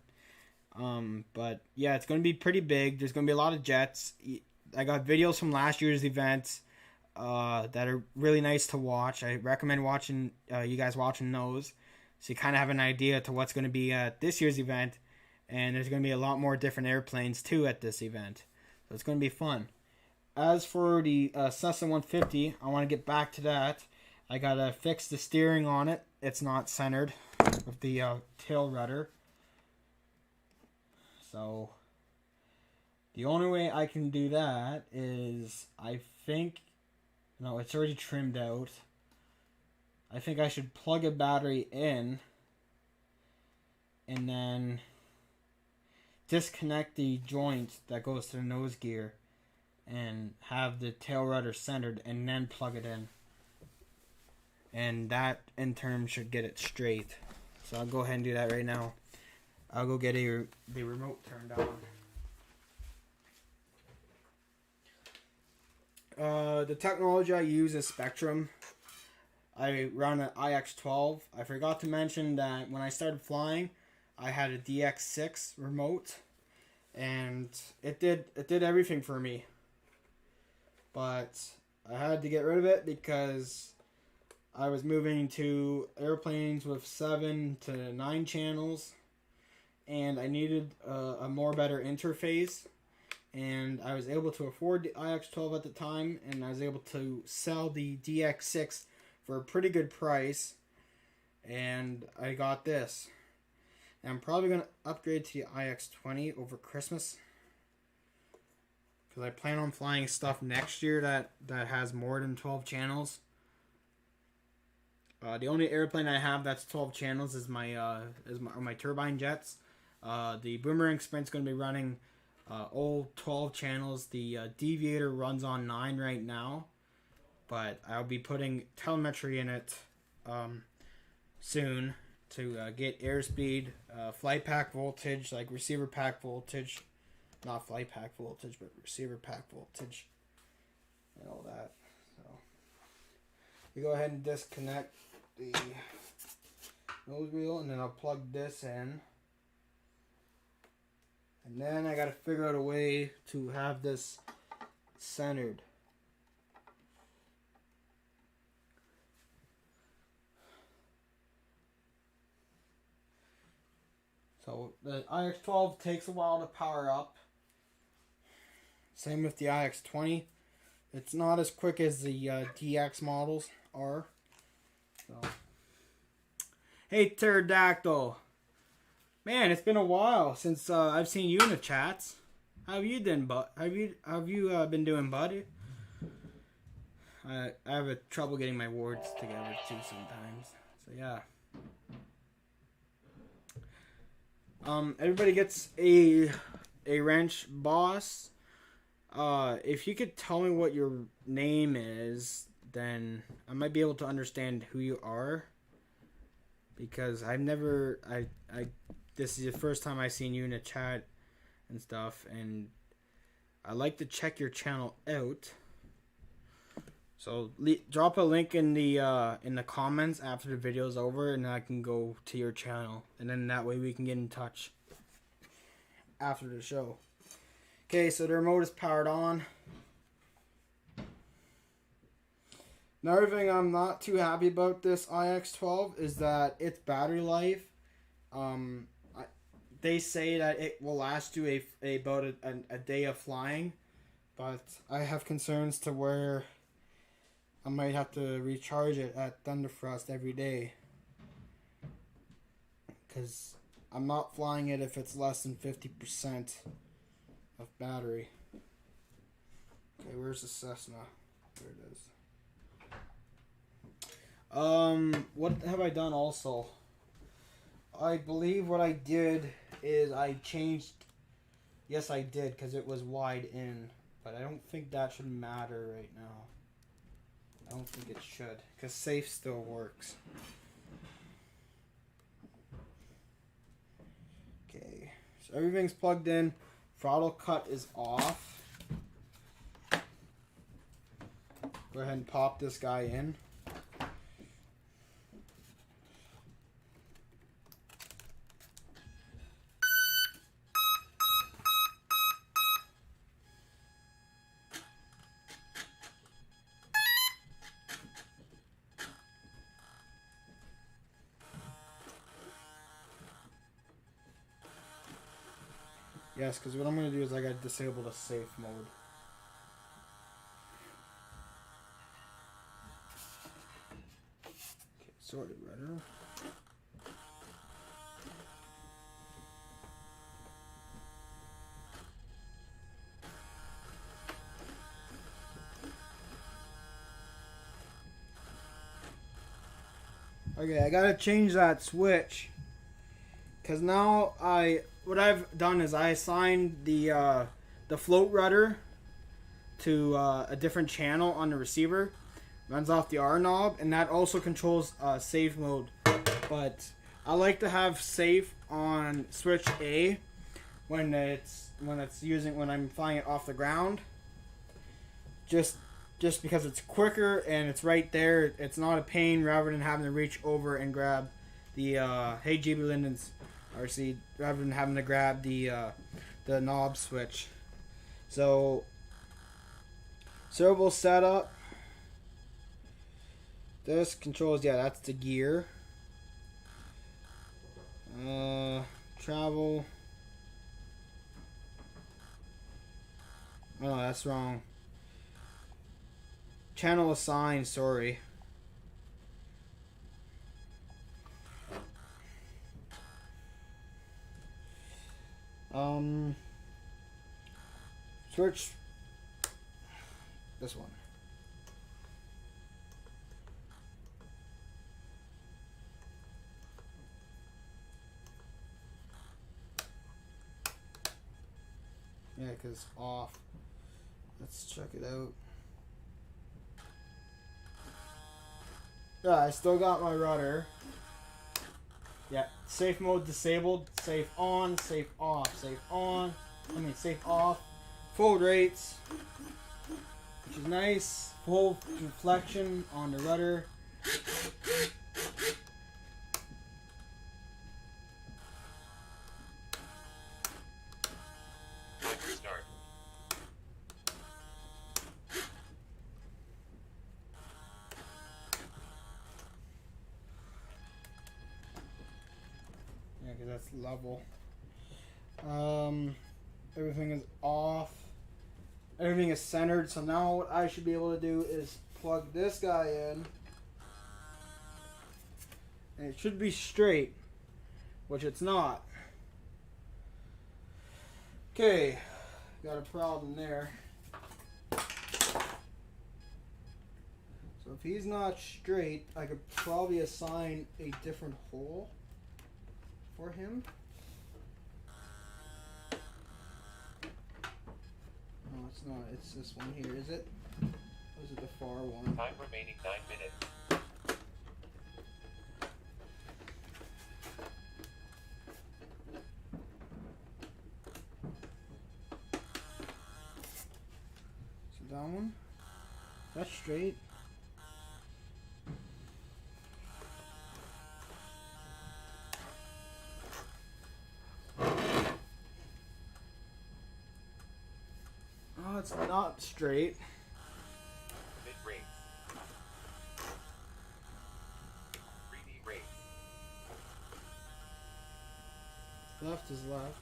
But yeah, it's going to be pretty big. There's going to be a lot of jets. I got videos from last year's events that are really nice to watch. I recommend watching you guys watching those, so you kind of have an idea to what's going to be at this year's event. And there's going to be a lot more different airplanes too at this event, so it's going to be fun. As for the Cessna 150, I want to get back to that. I got to fix the steering on it. It's not centered with the tail rudder. So the only way I can do that is, I think, no, it's already trimmed out. I think I should plug a battery in and then disconnect the joint that goes to the nose gear and have the tail rudder centered and then plug it in. And that in turn should get it straight. So I'll go ahead and do that right now. I'll go get the remote turned on. The technology I use is Spectrum. I run an IX12. I forgot to mention that when I started flying, I had a DX6 remote, and it did everything for me. But I had to get rid of it because I was moving to airplanes with 7 to 9 channels, and I needed a more better interface. And I was able to afford the IX12 at the time, and I was able to sell the DX6 for a pretty good price. And I got this. And I'm probably going to upgrade to the IX20 over Christmas, because I plan on flying stuff next year that has more than 12 channels. The only airplane I have that's 12 channels is my turbine jets. The Boomerang Sprint's going to be running all 12 channels. The Deviator runs on 9 right now, but I'll be putting telemetry in it soon to get airspeed, flight pack voltage, like receiver pack voltage, not flight pack voltage, but receiver pack voltage, and all that. So we go ahead and disconnect the nose wheel, and then I'll plug this in. And then I gotta figure out a way to have this centered. So the IX12 takes a while to power up. Same with the IX20. It's not as quick as the DX models are. So. Hey Pterodactyl. Man, it's been a while since I've seen you in the chats. How have you done, bud? Have you been doing, buddy? I have a trouble getting my words together too sometimes. So yeah. Everybody gets a wrench, boss. If you could tell me what your name is, then I might be able to understand who you are. Because this is the first time I've seen you in a chat and stuff, and I like to check your channel out. So drop a link in the comments after the video's over, and I can go to your channel, and then that way we can get in touch after the show. Okay, so the remote is powered on. Another thing I'm not too happy about this IX12 is that its battery life. They say that it will last you about a day of flying, but I have concerns to where I might have to recharge it at Thunderfrost every day, because I'm not flying it if it's less than 50% of battery. Okay, where's the Cessna? There it is. What have I done also? I believe what I did is I changed. Yes, I did, because it was wide in, but I don't think that should matter right now. I don't think it should, because safe still works. Okay, so everything's plugged in. Throttle cut is off. Go ahead and pop this guy in. Yes, because what I'm going to do is I got to disable the safe mode. Okay, sorted rudder. Okay, I got to change that switch, because now what I've done is I assigned the float rudder to a different channel on the receiver. Runs off the R knob, and that also controls safe mode. But I like to have safe on switch A when I'm flying it off the ground. Just because it's quicker and it's right there. It's not a pain rather than having to reach over and grab the hey GBLynden's RC rather than having to grab the knob switch. So servo setup. This controls, yeah, that's the gear. Travel. Oh, that's wrong. Channel assign, sorry. Switch this one. Yeah, because it's off. Let's check it out. Yeah, I still got my rudder. Yeah, safe mode disabled. Safe on, safe off, safe on. Safe off. Full rates, which is nice. Full reflection on the rudder. Start. Yeah, because that's level. Everything is off. Everything is centered. So now what I should be able to do is plug this guy in. And it should be straight, which it's not. Okay, got a problem there. So if he's not straight, I could probably assign a different hole for him. No, it's not. It's this one here, is it? Or is it the far one? Time remaining 9 minutes. So that one? That's straight. Oh, it's not straight. Mid rate. 3D rate. Left is left.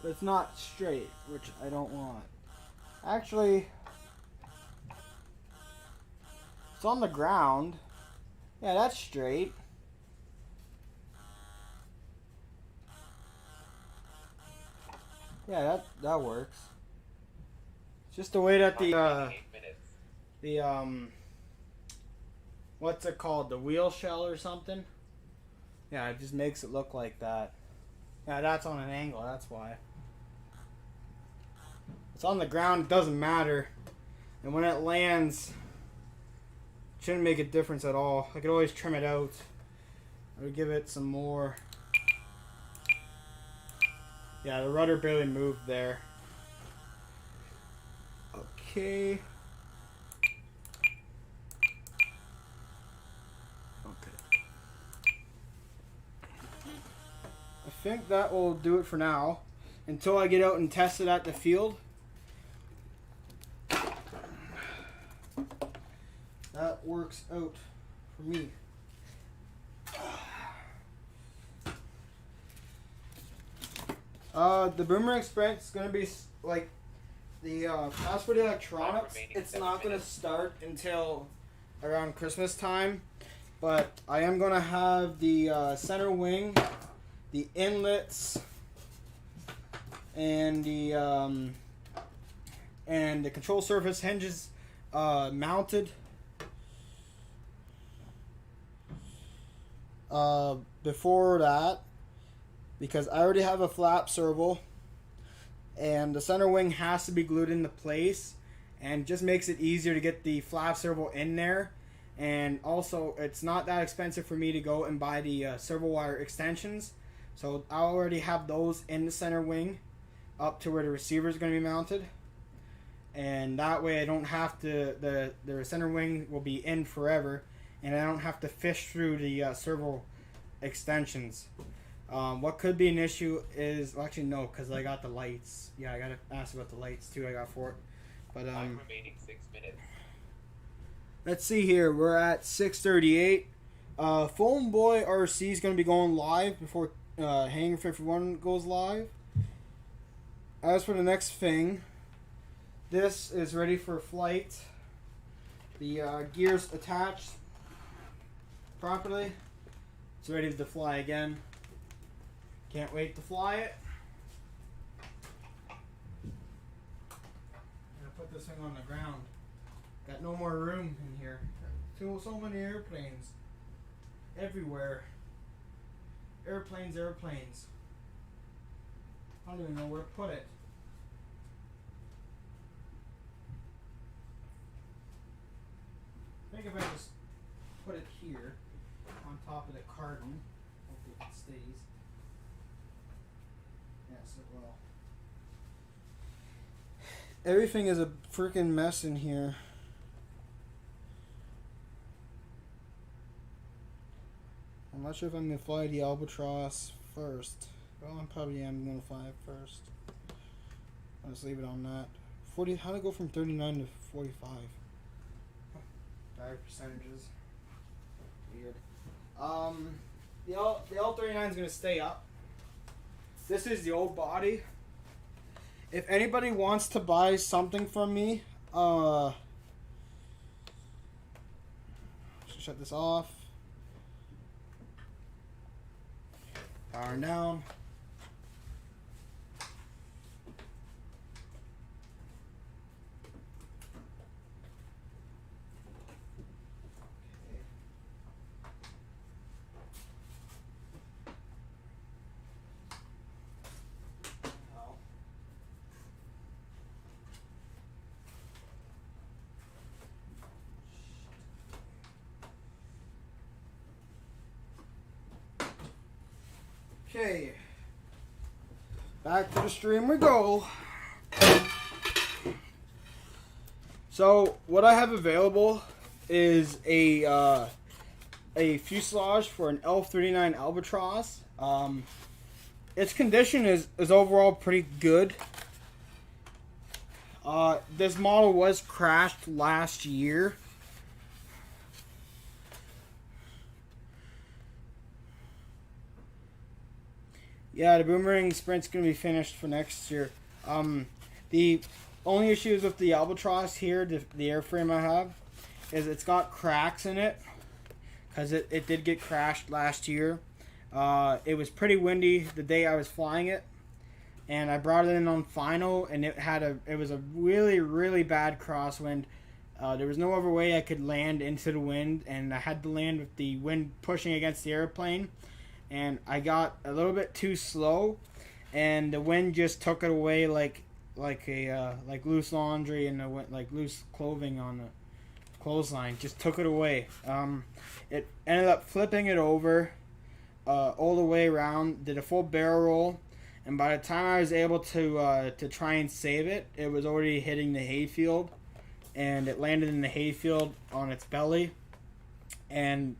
But it's not straight, which I don't want. Actually, it's on the ground. Yeah, that's straight. Yeah, that works. It's just the way that what's it called? The wheel shell or something? Yeah, it just makes it look like that. Yeah, that's on an angle, that's why. It's on the ground, it doesn't matter. And when it lands, it shouldn't make a difference at all. I could always trim it out. I would give it some more. Yeah, the rudder barely moved there. Okay. Okay. I think that will do it for now. Until I get out and test it at the field. That works out for me. The boomerang sprint is going to be like the as for the electronics, it's not going to start until around Christmas time, but I am going to have the center wing, the inlets, and the control surface hinges mounted. before that, because I already have a flap servo, and the center wing has to be glued into place, and just makes it easier to get the flap servo in there. And also, it's not that expensive for me to go and buy the servo wire extensions, so I already have those in the center wing up to where the receiver is going to be mounted, and that way I don't have to, the center wing will be in forever, and I don't have to fish through the servo extensions. What could be an issue is, well, actually no, because I got the lights. Yeah, I got to ask about the lights too. I got for it. But Time remaining 6 minutes. let's see here. We're at 6:38. Phone Boy RC is going to be going live before Hanger Fiftyone goes live. As for the next thing, this is ready for flight. The gears attached properly. It's ready to fly again. Can't wait to fly it. I'm gonna put this thing on the ground. Got no more room in here. So many airplanes. Everywhere. Airplanes. I don't even know where to put it. I think if I just put it here on top of the carton, hopefully it stays. Yes, it will. Everything is a freaking mess in here. I'm not sure if I'm going to fly the Albatross first. Well, I probably am going to fly it first. I'll just leave it on that. 40. How to go from 39 to 45? Tire percentages. Weird. The L39 is going to stay up. This is the old body. If anybody wants to buy something from me, shut this off. Power down. Okay, back to the stream we go. So what I have available is a fuselage for an L39 Albatross. Its condition is overall pretty good. This model was crashed last year. Yeah, the Boomerang Sprint's going to be finished for next year. The only issues with the Albatross here, the airframe I have, is it's got cracks in it. Because it did get crashed last year. It was pretty windy the day I was flying it. And I brought it in on final, and it was a really, really bad crosswind. There was no other way I could land into the wind, and I had to land with the wind pushing against the airplane. And I got a little bit too slow, and the wind just took it away like loose laundry and like loose clothing on the clothesline. Just took it away. It ended up flipping it over all the way around. Did a full barrel roll, and by the time I was able to try and save it, it was already hitting the hayfield, and it landed in the hayfield on its belly, and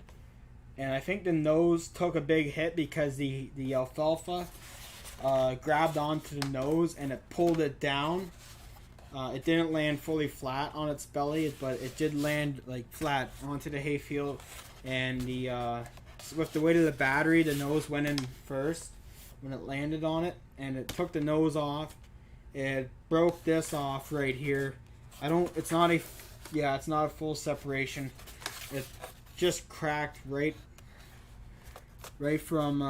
I think the nose took a big hit because the alfalfa grabbed onto the nose and it pulled it down. It didn't land fully flat on its belly, but it did land like flat onto the hayfield. And with the weight of the battery, the nose went in first when it landed on it, and it took the nose off. It broke this off right here. It's not a full separation. It just cracked right from,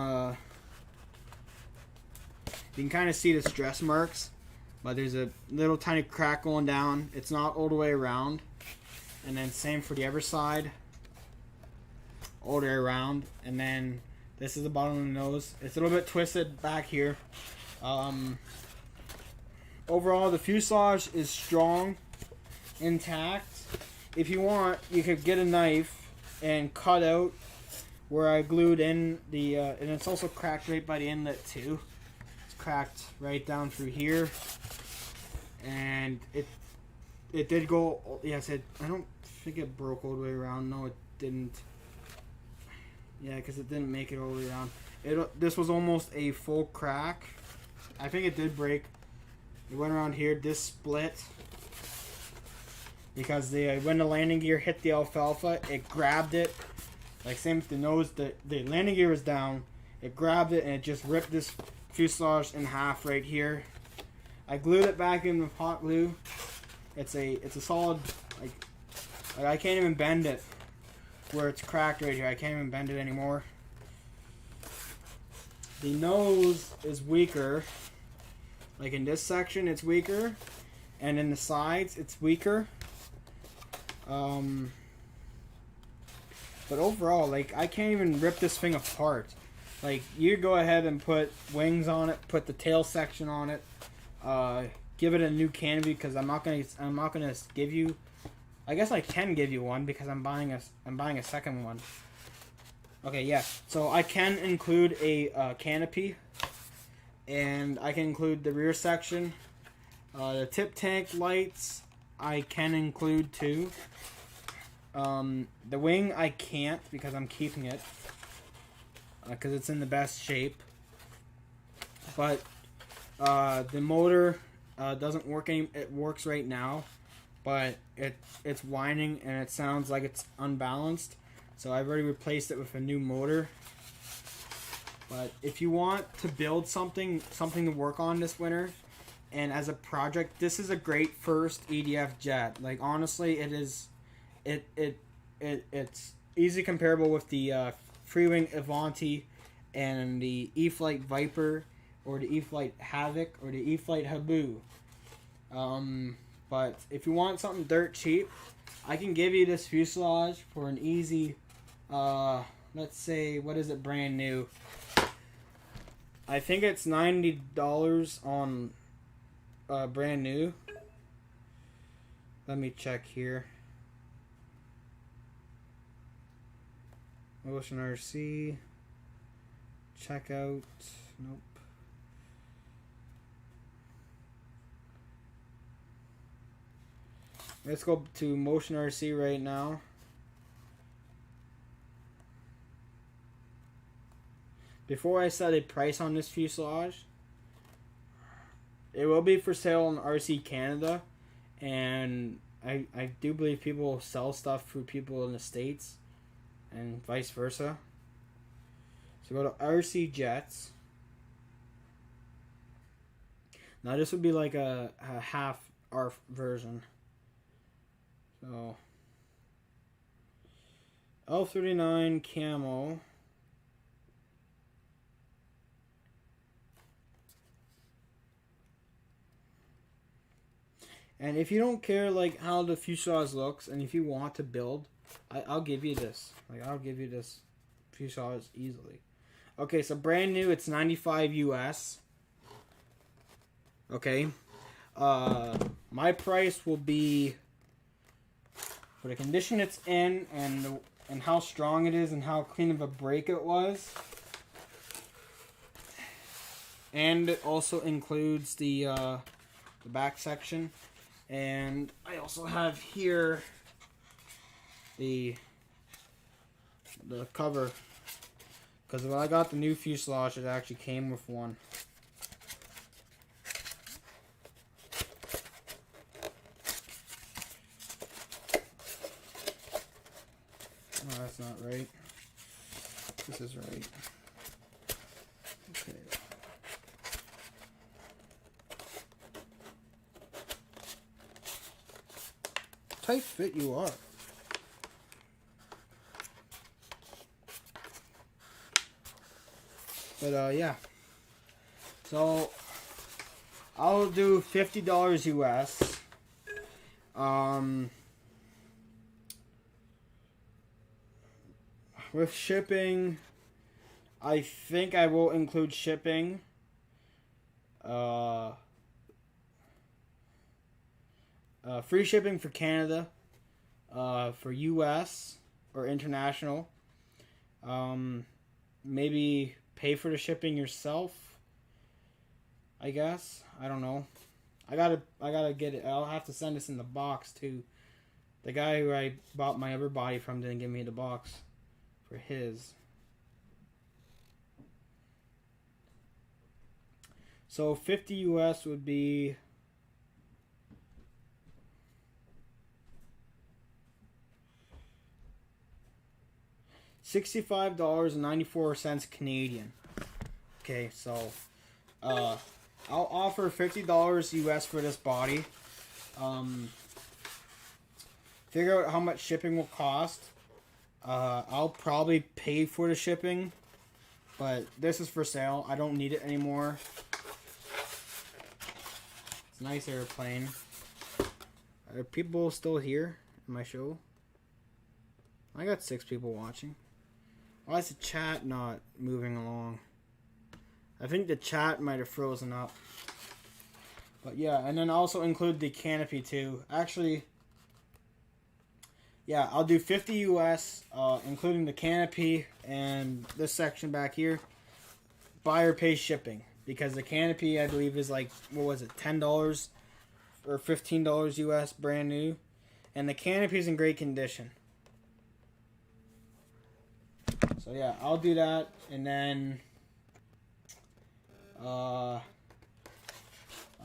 you can kind of see the stress marks, but there's a little tiny crack going down. It's not all the way around. And then same for the other side. all the way around, and then this is the bottom of the nose. It's a little bit twisted back here. Overall, the fuselage is strong, intact. If you want, you could get a knife and cut out where I glued in the, and it's also cracked right by the inlet too. It's cracked right down through here, and it did go. Yes, I don't think it broke all the way around. No, it didn't. Yeah, because it didn't make it all the way around. This was almost a full crack. I think it did break. It went around here. This split because when the landing gear hit the alfalfa, it grabbed it. Like same with the nose. The landing gear was down. It grabbed it and it just ripped this fuselage in half right here. I glued it back in with hot glue. It's a solid, like I can't even bend it where it's cracked right here. I can't even bend it anymore. The nose is weaker. Like in this section, it's weaker, and in the sides, it's weaker. But overall, like I can't even rip this thing apart. Like you go ahead and put wings on it, put the tail section on it, give it a new canopy because I'm not gonna give you. I guess I can give you one because I'm buying a second one. Okay, yeah. So I can include a canopy. And I can include the rear section. The tip tank lights I can include too. The wing I can't because I'm keeping it. Because it's in the best shape. But the motor doesn't work it works right now. But it's whining and it sounds like it's unbalanced. So I've already replaced it with a new motor. But if you want to build something to work on this winter, and as a project, this is a great first EDF jet. Like honestly, it is, it's easy comparable with the Freewing Avanti and the E-Flite Viper or the E-Flite Havoc or the E-Flite Habu. But if you want something dirt cheap, I can give you this fuselage for an easy, let's say, what is it brand new? I think it's $90 on brand new. Let me check here. Ocean RC. Checkout. Nope. Let's go to Motion RC right now. Before I set a price on this fuselage, it will be for sale on RC Canada, and I do believe people sell stuff for people in the States, and vice versa. So go to RC Jets. Now this would be like a half ARF version. So L39 camo. And if you don't care like how the fuselage looks, and if you want to build, I'll give you this. Like I'll give you this fuselage easily. Okay, so brand new, it's $95 US. Okay, my price will be for the condition it's in, and how strong it is, and how clean of a break it was. And it also includes the back section. And I also have here the cover, because when I got the new fuselage, it actually came with one. Oh, that's not right. This is right. Okay. Tight fit you are. But yeah. So I'll do $50 US. with shipping, I think I will include shipping. Free shipping for Canada, for US or international. Maybe pay for the shipping yourself, I guess. I don't know. I gotta get it. I'll have to send this in the box too. The guy who I bought my other body from didn't give me the box for his. So 50 US would be $65.94 Canadian. Okay, so I'll offer $50 US for this body. Figure out how much shipping will cost. I'll probably pay for the shipping, but this is for sale. I don't need it anymore. It's a nice airplane. Are people still here in my show? I got 6 people watching. Why is the chat not moving along? I think the chat might have frozen up. But yeah, and then also include the canopy too. Actually, yeah, I'll do 50 US, including the canopy and this section back here. Buyer pays shipping. Because the canopy, I believe, is like, what was it, $10 or $15 US, brand new. And the canopy is in great condition. So yeah, I'll do that, and then, I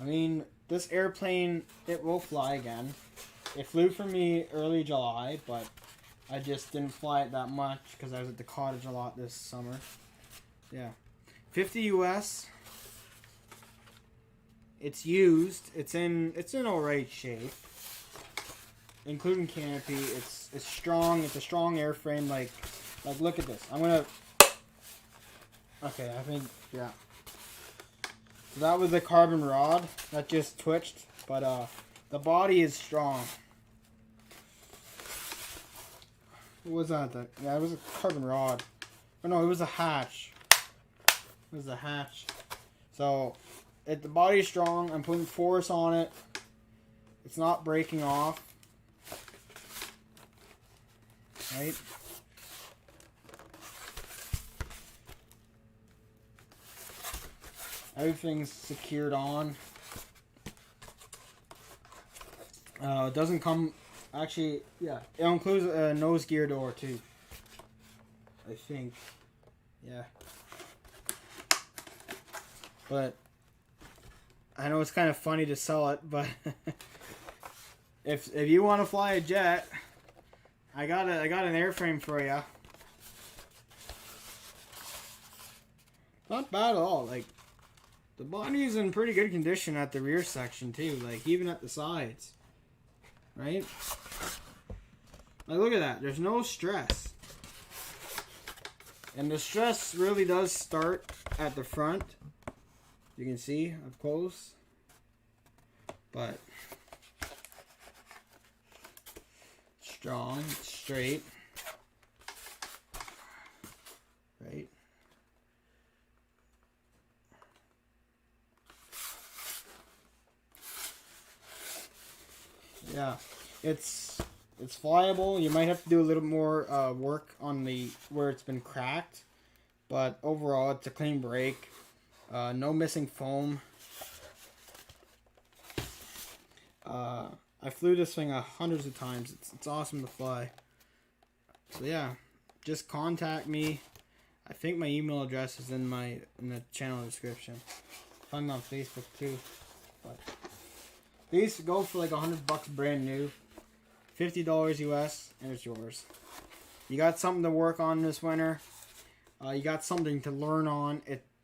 mean, this airplane, it will fly again. It flew for me early July, but I just didn't fly it that much because I was at the cottage a lot this summer. Yeah, 50 US. It's used. It's in alright shape, including canopy. It's strong. It's a strong airframe. Like look at this. I'm gonna. Okay, I think yeah. So that was the carbon rod that just twitched, but the body is strong. What was that? Yeah, it was a carbon rod. Oh no, it was a hatch. It was a hatch. So, the body is strong. I'm putting force on it. It's not breaking off. Right? Everything's secured on. It doesn't come... Actually, yeah. It includes a nose gear door, too. I think. Yeah. But... I know it's kind of funny to sell it, but... if you want to fly a jet... I got an airframe for you. Not bad at all. Like... The body's in pretty good condition at the rear section too, like even at the sides. Right? Like look at that, there's no stress. And the stress really does start at the front. You can see up close. But strong, straight. Right? Yeah, it's flyable. You might have to do a little more work on the where it's been cracked, but overall it's a clean break. No missing foam. I flew this thing hundreds of times. It's awesome to fly. So yeah, just contact me. I think my email address is in the channel description. Find me on Facebook too. But these go for like $100 brand new, $50 US, and it's yours. You got something to work on this winter. You got something to learn on.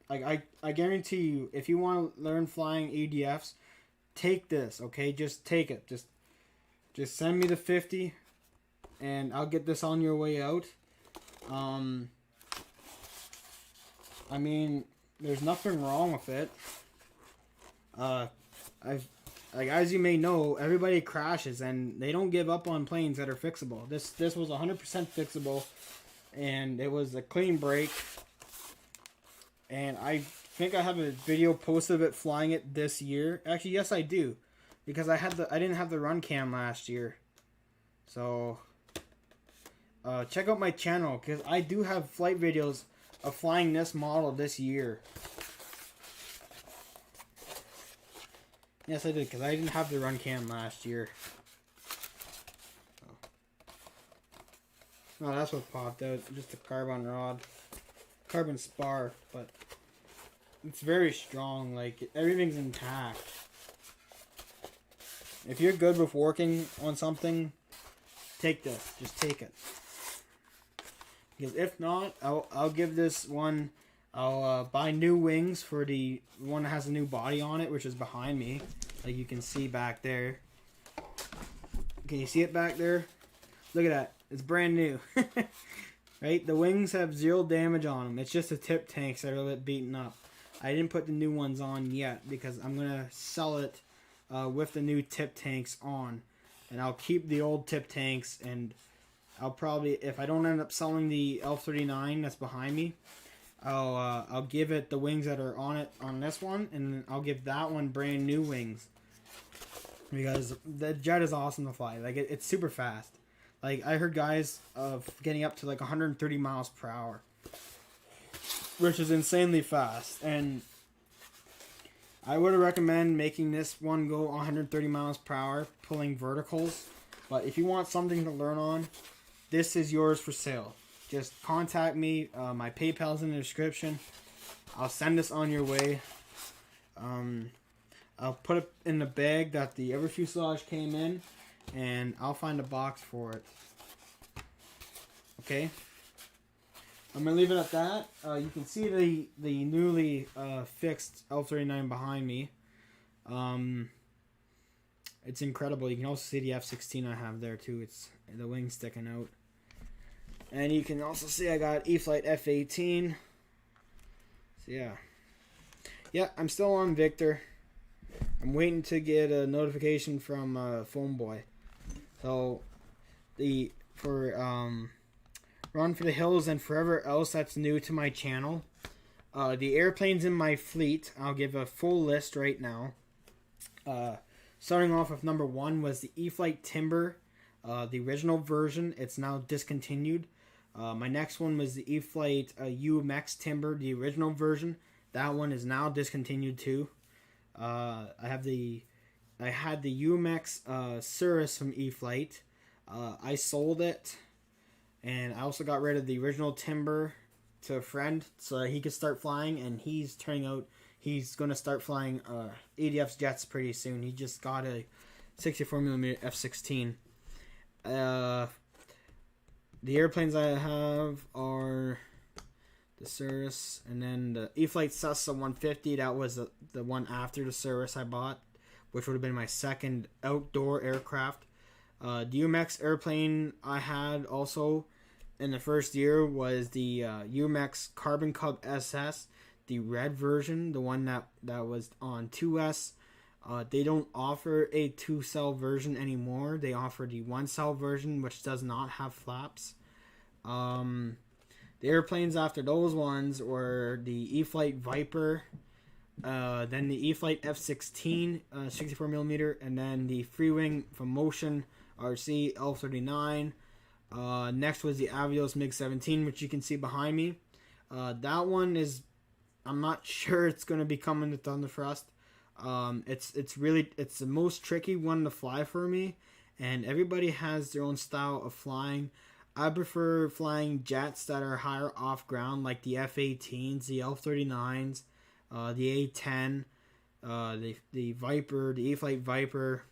I guarantee you, if you want to learn flying ADFs, take this. Okay, just take it. Just send me the 50, and I'll get this on your way out. I mean, there's nothing wrong with it. As you may know, everybody crashes, and they don't give up on planes that are fixable. This was 100% fixable. and it was a clean break. And I think I have a video posted of it flying it this year. Actually, yes, I do, because I didn't have the run cam last year. So check out my channel, because I do have flight videos of flying this model this year. Yes, I did, because I didn't have the run cam last year. Oh, that's what popped out. Just a carbon rod. Carbon spar, but it's very strong. Like, everything's intact. If you're good with working on something, take this. Just take it. Because if not, I'll give this one. I'll buy new wings for the one that has a new body on it, which is behind me, like you can see back there. Can you see it back there? Look at that. It's brand new. Right? The wings have 0 damage on them. It's just the tip tanks that are a little bit beaten up. I didn't put the new ones on yet because I'm going to sell it with the new tip tanks on. And I'll keep the old tip tanks, and I'll probably, if I don't end up selling the L39 that's behind me, I'll give it the wings that are on it on this one, and I'll give that one brand new wings. Because the jet is awesome to fly. Like, it's super fast. Like, I heard guys getting up to like 130 miles per hour, which is insanely fast. And I would recommend making this one go 130 miles per hour, pulling verticals. But if you want something to learn on, this is yours for sale. Just contact me. My PayPal's in the description. I'll send this on your way. I'll put it in the bag that the other fuselage came in, and I'll find a box for it. Okay? I'm going to leave it at that. You can see the newly fixed L39 behind me. It's incredible. You can also see the F-16 I have there too. It's the wing sticking out. And you can also see I got E-Flite F-18. So yeah. Yeah, I'm still on Victor. I'm waiting to get a notification from Phone Boy. So Run for the Hills and forever else that's new to my channel. The airplanes in my fleet, I'll give a full list right now. Starting off with number 1 was the E-Flite Timber, the original version. It's now discontinued. My next one was the E-Flite UMX Timber, the original version. That one is now discontinued too. I had the UMX Cirrus from E-Flite. I sold it, and I also got rid of the original Timber to a friend so that he could start flying, and he's going to start flying ADF's jets pretty soon. He just got a 64mm F-16. The airplanes I have are the Cirrus, and then the E-Flite Cessna 150. That was the one after the Cirrus I bought, which would have been my second outdoor aircraft. The UMX airplane I had also in the first year was the UMX Carbon Cub SS, the red version, the one that was on 2S. They don't offer a 2-cell version anymore. They offer the 1-cell version, which does not have flaps. The airplanes after those ones were the E-Flite Viper, then the E-Flite F-16, 64mm, and then the Freewing from Motion RC L39. Next was the Avios MiG-17, which you can see behind me. That one is, I'm not sure it's going to be coming to Thunderthrust. It's the most tricky one to fly for me, and everybody has their own style of flying. I prefer flying jets that are higher off ground, like the F-18s, the L-39s, the A-10, the Viper, the E-Flite Viper.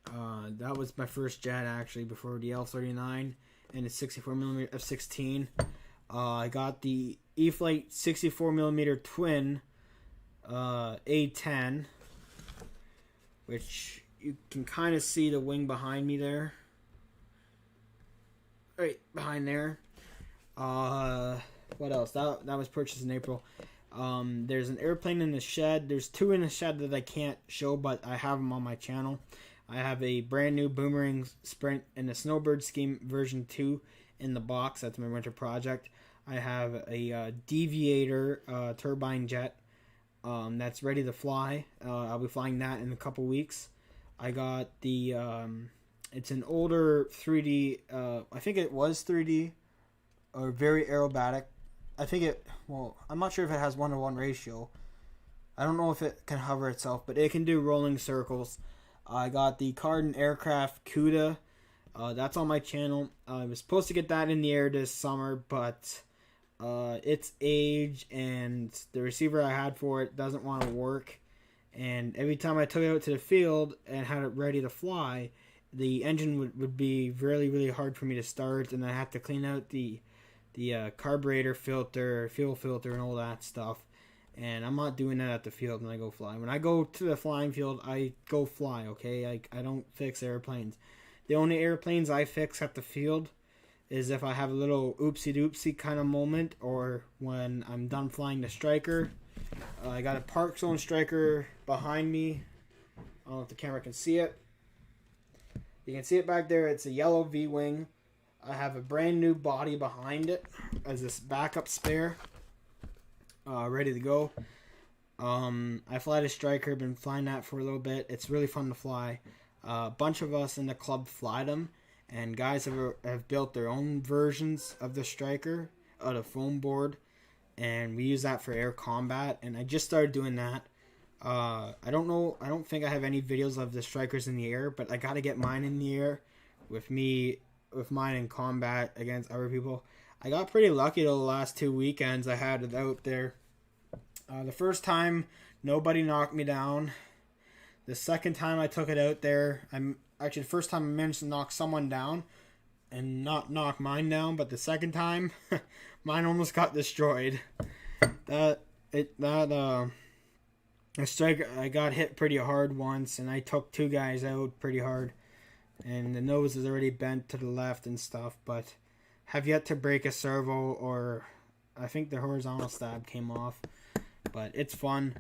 That was my first jet actually before the L-39 and the 64mm F-16. I got the E-Flite 64mm twin A-10, which you can kind of see the wing behind me there. Right behind there. What else? That was purchased in April. There's an airplane in the shed. There's 2 in the shed that I can't show, but I have them on my channel. I have a brand new Boomerang Sprint in the Snowbird Scheme version 2 in the box. That's my winter project. I have a Deviator turbine jet that's ready to fly. I'll be flying that in a couple weeks. I got the it's an older 3D. I think it was 3D or very aerobatic. I think I'm not sure if it has 1-to-1 ratio. I don't know if it can hover itself, but it can do rolling circles. I got the Cardin Aircraft CUDA. That's on my channel. I was supposed to get that in the air this summer, but its age and the receiver I had for it doesn't want to work. And every time I took it out to the field and had it ready to fly, the engine would be really, really hard for me to start, and I have to clean out the carburetor filter, fuel filter, and all that stuff. And I'm not doing that at the field when I go fly. When I go to the flying field, I go fly, okay? I don't fix airplanes. The only airplanes I fix at the field is if I have a little oopsie-doopsie kind of moment, or when I'm done flying the Striker. I got a Park Zone Striker behind me. I don't know if the camera can see it. You can see it back there. It's a yellow V-wing. I have a brand new body behind it as this backup spare. Ready to go. I fly the Striker. Been flying that for a little bit. It's really fun to fly. A bunch of us in the club fly them, and guys have built their own versions of the Striker out of foam board, and we use that for air combat. And I just started doing that. I don't think I have any videos of the Strikers in the air, but I gotta get mine in the air with mine in combat against other people. I got pretty lucky the last 2 weekends I had it out there. The first time, nobody knocked me down. The second time I took it out there, the first time I managed to knock someone down and not knock mine down, but the second time, mine almost got destroyed. The Striker, I got hit pretty hard once, and I took 2 guys out pretty hard, and the nose is already bent to the left and stuff, but have yet to break a servo, or I think the horizontal stab came off, but it's fun.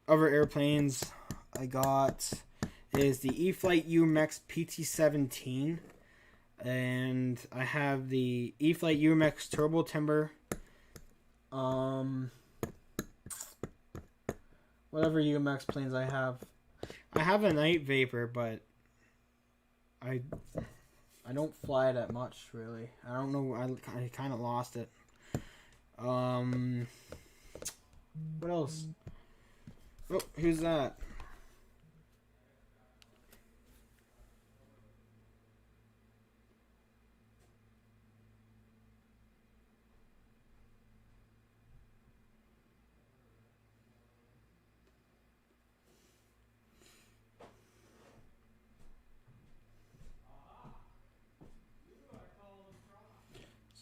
Other airplanes I got is the E-Flite UMX PT-17, and I have the E-Flite UMX Turbo Timber. Whatever UMX planes I have. I have a Night Vapor, but I don't fly that much, really. I don't know. I kind of lost it. What else? Oh, who's that?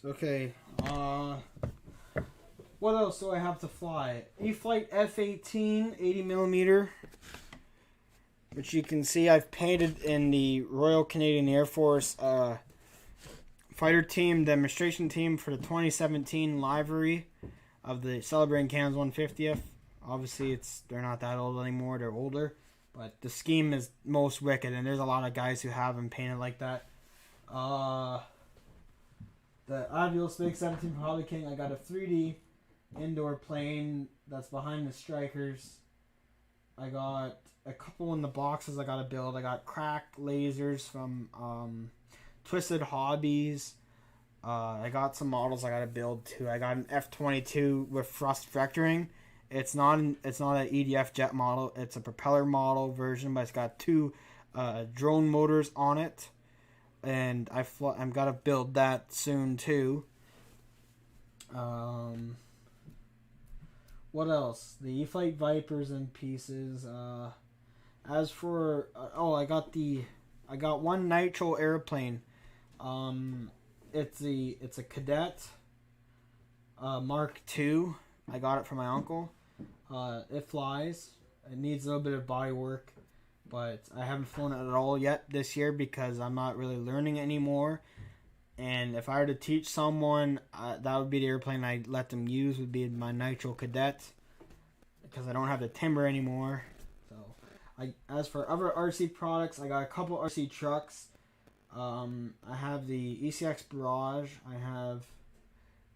Okay, what else do I have to fly? E-Flite F-18 80mm, which you can see I've painted in the Royal Canadian Air Force fighter team demonstration team for the 2017 livery of the celebrating Canada's 150th. Obviously, they're not that old anymore; they're older, but the scheme is most wicked, and there's a lot of guys who have them painted like that. The Aviation 17 Hobby King, I got a 3D indoor plane that's behind the Strikers. I got a couple in the boxes I got to build. I got crack lasers from Twisted Hobbies. I got some models I got to build too. I got an F-22 with thrust vectoring. It's not an EDF jet model. It's a propeller model version, but it's got 2 drone motors on it. And I'm gotta build that soon too. What else? The E-Flite Vipers in pieces. As for I got one nitro airplane. It's a Cadet Mark II. I got it from my uncle. It flies. It needs a little bit of body work. But I haven't flown it at all yet this year because I'm not really learning anymore. And if I were to teach someone, that would be the airplane I'd let them use, would be my Nitro Cadet. Because I don't have the timber anymore. So, as for other RC products, I got a couple RC trucks. I have the ECX Barrage. I have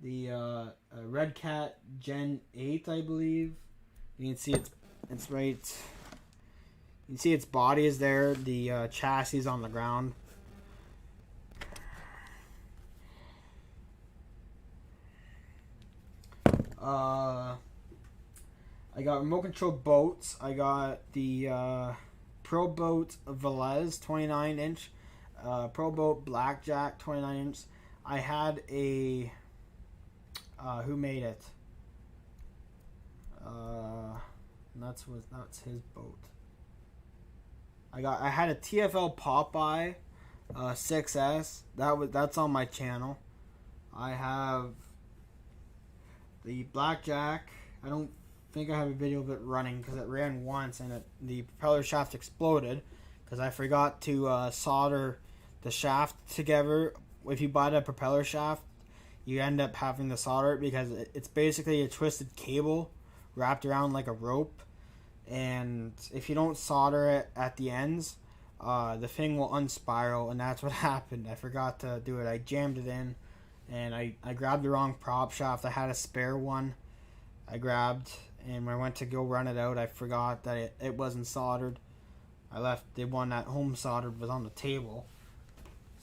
the Red Cat Gen 8, I believe. You can see it's right. You can see its body is there. The chassis is on the ground. I got remote control boats. I got the Pro Boat Velez 29-inch, Pro Boat Blackjack 29-inch. I had a who made it? That's his boat. I had a TFL Popeye 6S. That's on my channel. I have the Blackjack. I don't think I have a video of it running because it ran once and the propeller shaft exploded because I forgot to solder the shaft together. If you buy the propeller shaft, you end up having to solder it because it's basically a twisted cable wrapped around like a rope, and if you don't solder it at the ends, the thing will unspiral, and that's what happened. I forgot to do it. I jammed it in, and I grabbed the wrong prop shaft. I had a spare one I grabbed, and when I went to go run it out, I forgot that it wasn't soldered. I left the one at home soldered was on the table,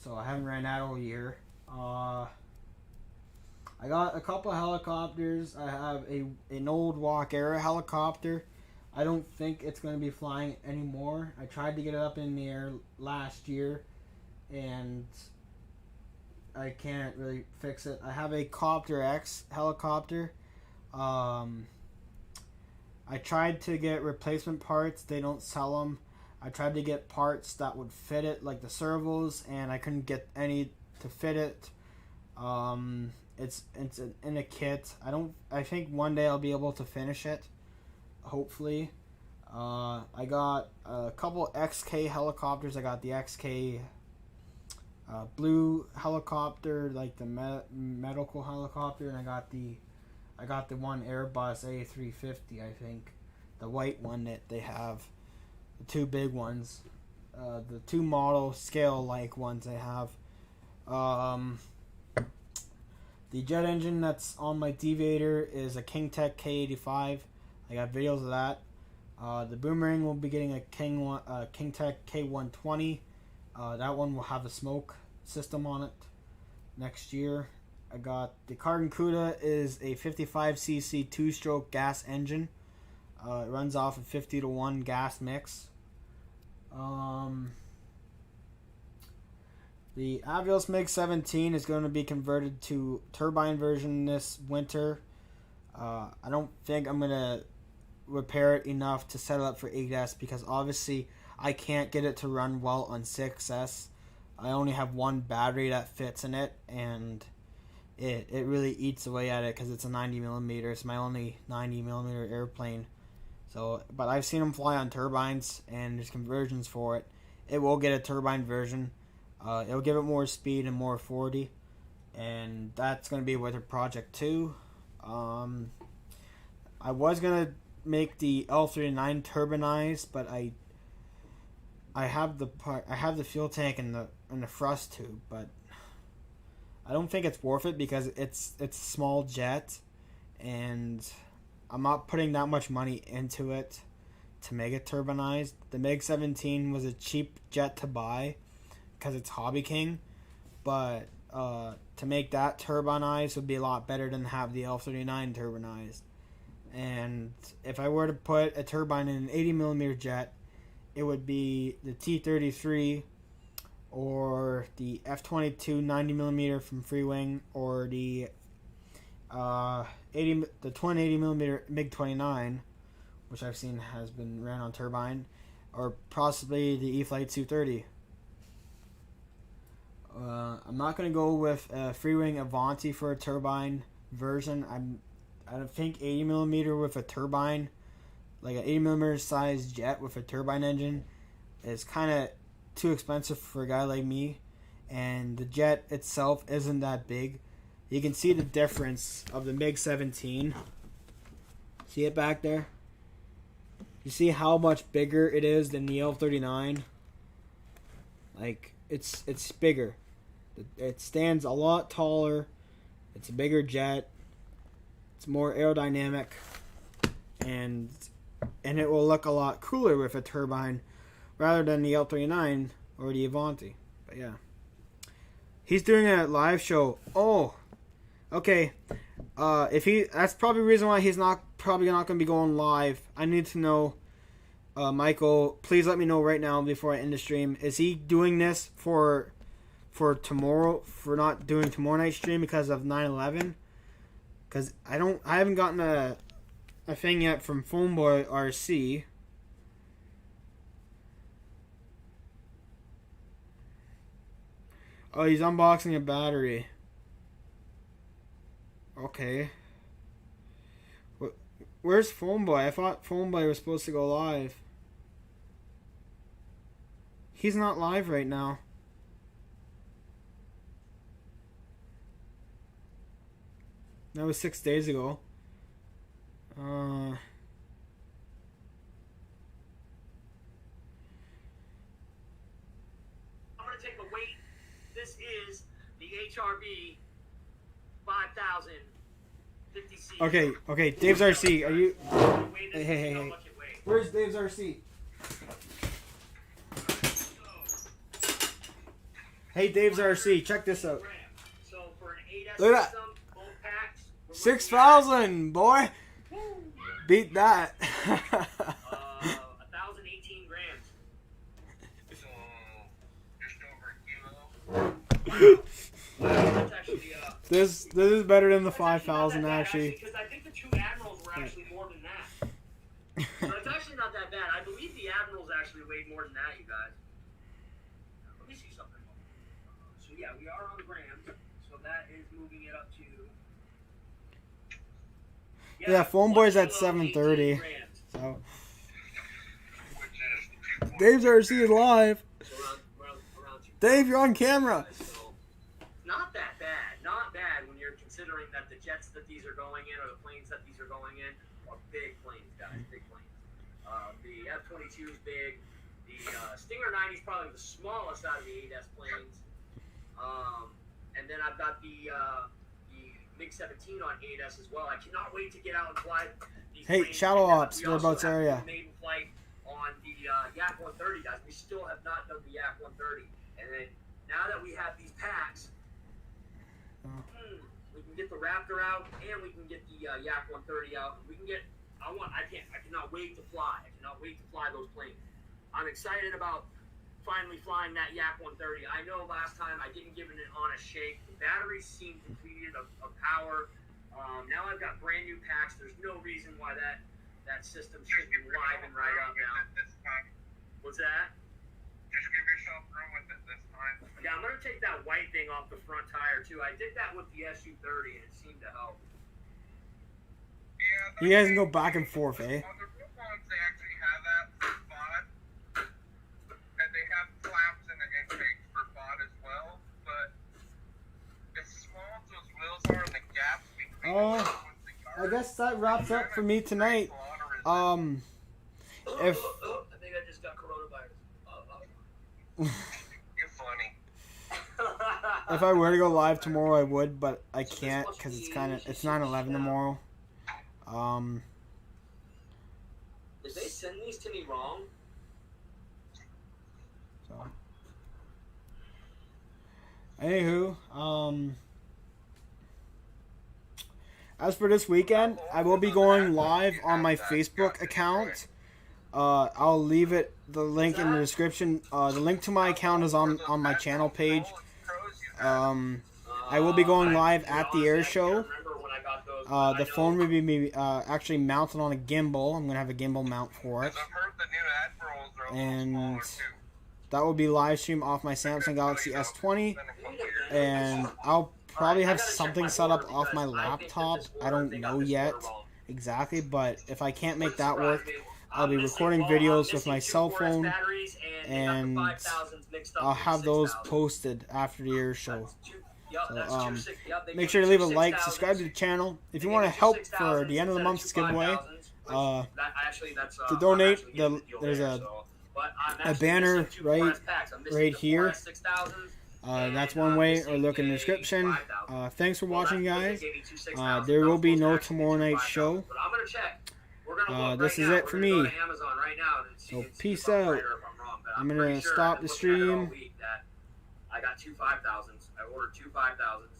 so I haven't ran that all year. I got a couple of helicopters. I have an old Walk Era helicopter. I don't think it's going to be flying anymore. I tried to get it up in the air last year, and I can't really fix it. I have a Copter X helicopter. I tried to get replacement parts. They don't sell them. I tried to get parts that would fit it, like the servos, and I couldn't get any to fit it. It's in a kit. I think one day I'll be able to finish it, hopefully. I got a couple XK helicopters. I got the XK blue helicopter, like the medical helicopter, and I got the one Airbus A350, I think, the white one that they have, the two big ones, the two model scale like ones they have. The jet engine that's on my Deviator is a King Tech K85. I got videos of that. The Boomerang will be getting a King Tech K120. That one will have a smoke system on it next year. I got the Carbon Cuda is a 55cc two-stroke gas engine. It runs off a 50-to-1 gas mix. The Avios MiG-17 is going to be converted to turbine version this winter. I don't think I'm going to repair it enough to set it up for 8S because obviously I can't get it to run well on 6S. I only have one battery that fits in it, and it really eats away at it because it's a 90mm. It's my only 90mm airplane. So, but I've seen them fly on turbines, and there's conversions for it. It will get a turbine version. It'll give it more speed and more 40, and that's going to be with a Project 2. I was going to make the L39 turbinized, but I have the fuel tank and the thrust tube, but I don't think it's worth it because it's a small jet, and I'm not putting that much money into it to make it turbinized. The MiG-17 was a cheap jet to buy because it's Hobby King, but to make that turbinized would be a lot better than have the L39 turbinized. And if I were to put a turbine in an 80mm jet, it would be the T-33 or the F-22 90mm from Freewing, or the 280mm MiG-29, which I've seen has been ran on turbine, or possibly the Flght 230. I'm not going to go with a Freewing Avanti for a turbine version. I think 80mm with a turbine, like an 80mm size jet with a turbine engine, is kind of too expensive for a guy like me, and the jet itself isn't that big. You can see the difference of the MiG-17. See it back there? You see how much bigger it is than the L-39? Like, it's bigger. It stands a lot taller. It's a bigger jet. It's more aerodynamic, and it will look a lot cooler with a turbine rather than the L39 or the Avanti. But yeah, he's doing a live show. Oh, okay. That's probably the reason why he's not going to be going live. I need to know. Michael, please let me know right now before I end the stream. Is he doing this for tomorrow, for not doing tomorrow night's stream because of 9/11? Because I haven't gotten a thing yet from Phoneboy RC. Oh, he's unboxing a battery. Okay. Where's Phoneboy? I thought Phoneboy was supposed to go live. He's not live right now. That was 6 days ago. I'm gonna take the weight. This is the HRB 5000 50C. Okay, Dave's RC. Are you? Hey. How much it weighs. Where's Dave's RC? Hey, Dave's RC. Check this out. So for an 8S Look at that. system, both packs, we're 6,000, boy. Woo! Beat that. 1,018 grams. So, just over a kilo. That's actually This is better than the that's actually 5,000 not that bad, actually. because I think the two Admirals were actually more than that. So it's actually not that bad. I believe the Admirals actually weighed more than that, you guys. Let me see something. So yeah, we are on grams. So that is moving it up to. Yeah, Phoneboy's at 1 kilo, 730. 18 grams. So Which is 2.5. Dave's RC is live. So around 2. Dave, you're on camera. So not that bad. Not bad when you're considering that the jets that these are going in or the planes that these are going in are big planes, guys. Big planes. The F-22 is big. The Stinger 90 is probably the smallest out of the 8S planes. And then I've got the MiG-17 on 8S as well. I cannot wait to get out and fly these Hey, planes. Shadow And then Ops, we whereabouts also have area? the maiden flight on the Yak 130, guys. We still have not done the Yak 130. And then now that we have these packs, we can get the Raptor out and we can get the Yak 130 out. We can get. I cannot wait to fly. I cannot wait to fly those planes. I'm excited about finally flying that Yak 130. I know last time I didn't give it an honest shake. The batteries seemed depleted of power. Now I've got brand new packs. There's no reason why that system should be live and right up now. What's that? Just give yourself room with it this time. Yeah, I'm gonna take that white thing off the front tire too. I did that with the SU-30 and it seemed to help. Yeah, You guys can go back and forth, eh? On the real ones, they actually have that for FOD. And they have flaps in the intake for FOD as well. But as small as those wheels are and the gaps between Oh, the I guess that wraps up for me tonight. If I think I just got coronavirus. You're funny. if I were to go live tomorrow, I would, but I can't because it's 9/11 tomorrow. Did they send these to me wrong? So, anywho, as for this weekend, I will be going live on my Facebook account. I'll leave the link in the description. The link to my account is on my channel page. I will be going live at the air show. The phone will be actually mounted on a gimbal. I'm going to have a gimbal mount for it. And that will be live stream off my Samsung Galaxy S20. And I'll probably have something set up off my laptop. I don't know yet exactly, but if I can't make that work, I'll be recording videos with my cell phone, and I'll have those posted after the air show. So, make sure to leave a like, subscribe to the channel. If you want to help for the end of the month's giveaway, to donate, there's a But I'm a actually banner missing two right 4S packs. I'm missing right the here. 4S 6000s. That's one way, or look in the description. Thanks for watching, guys. There will be no tomorrow night's show. But I'm gonna check. We're gonna look this right is now. it for We're gonna me. go to Amazon right now and see, So and see peace if I'm out. right or if I'm wrong, but I'm pretty gonna sure stop I've the been looking at it all stream. week that I got two 5000s. I ordered two 5000s.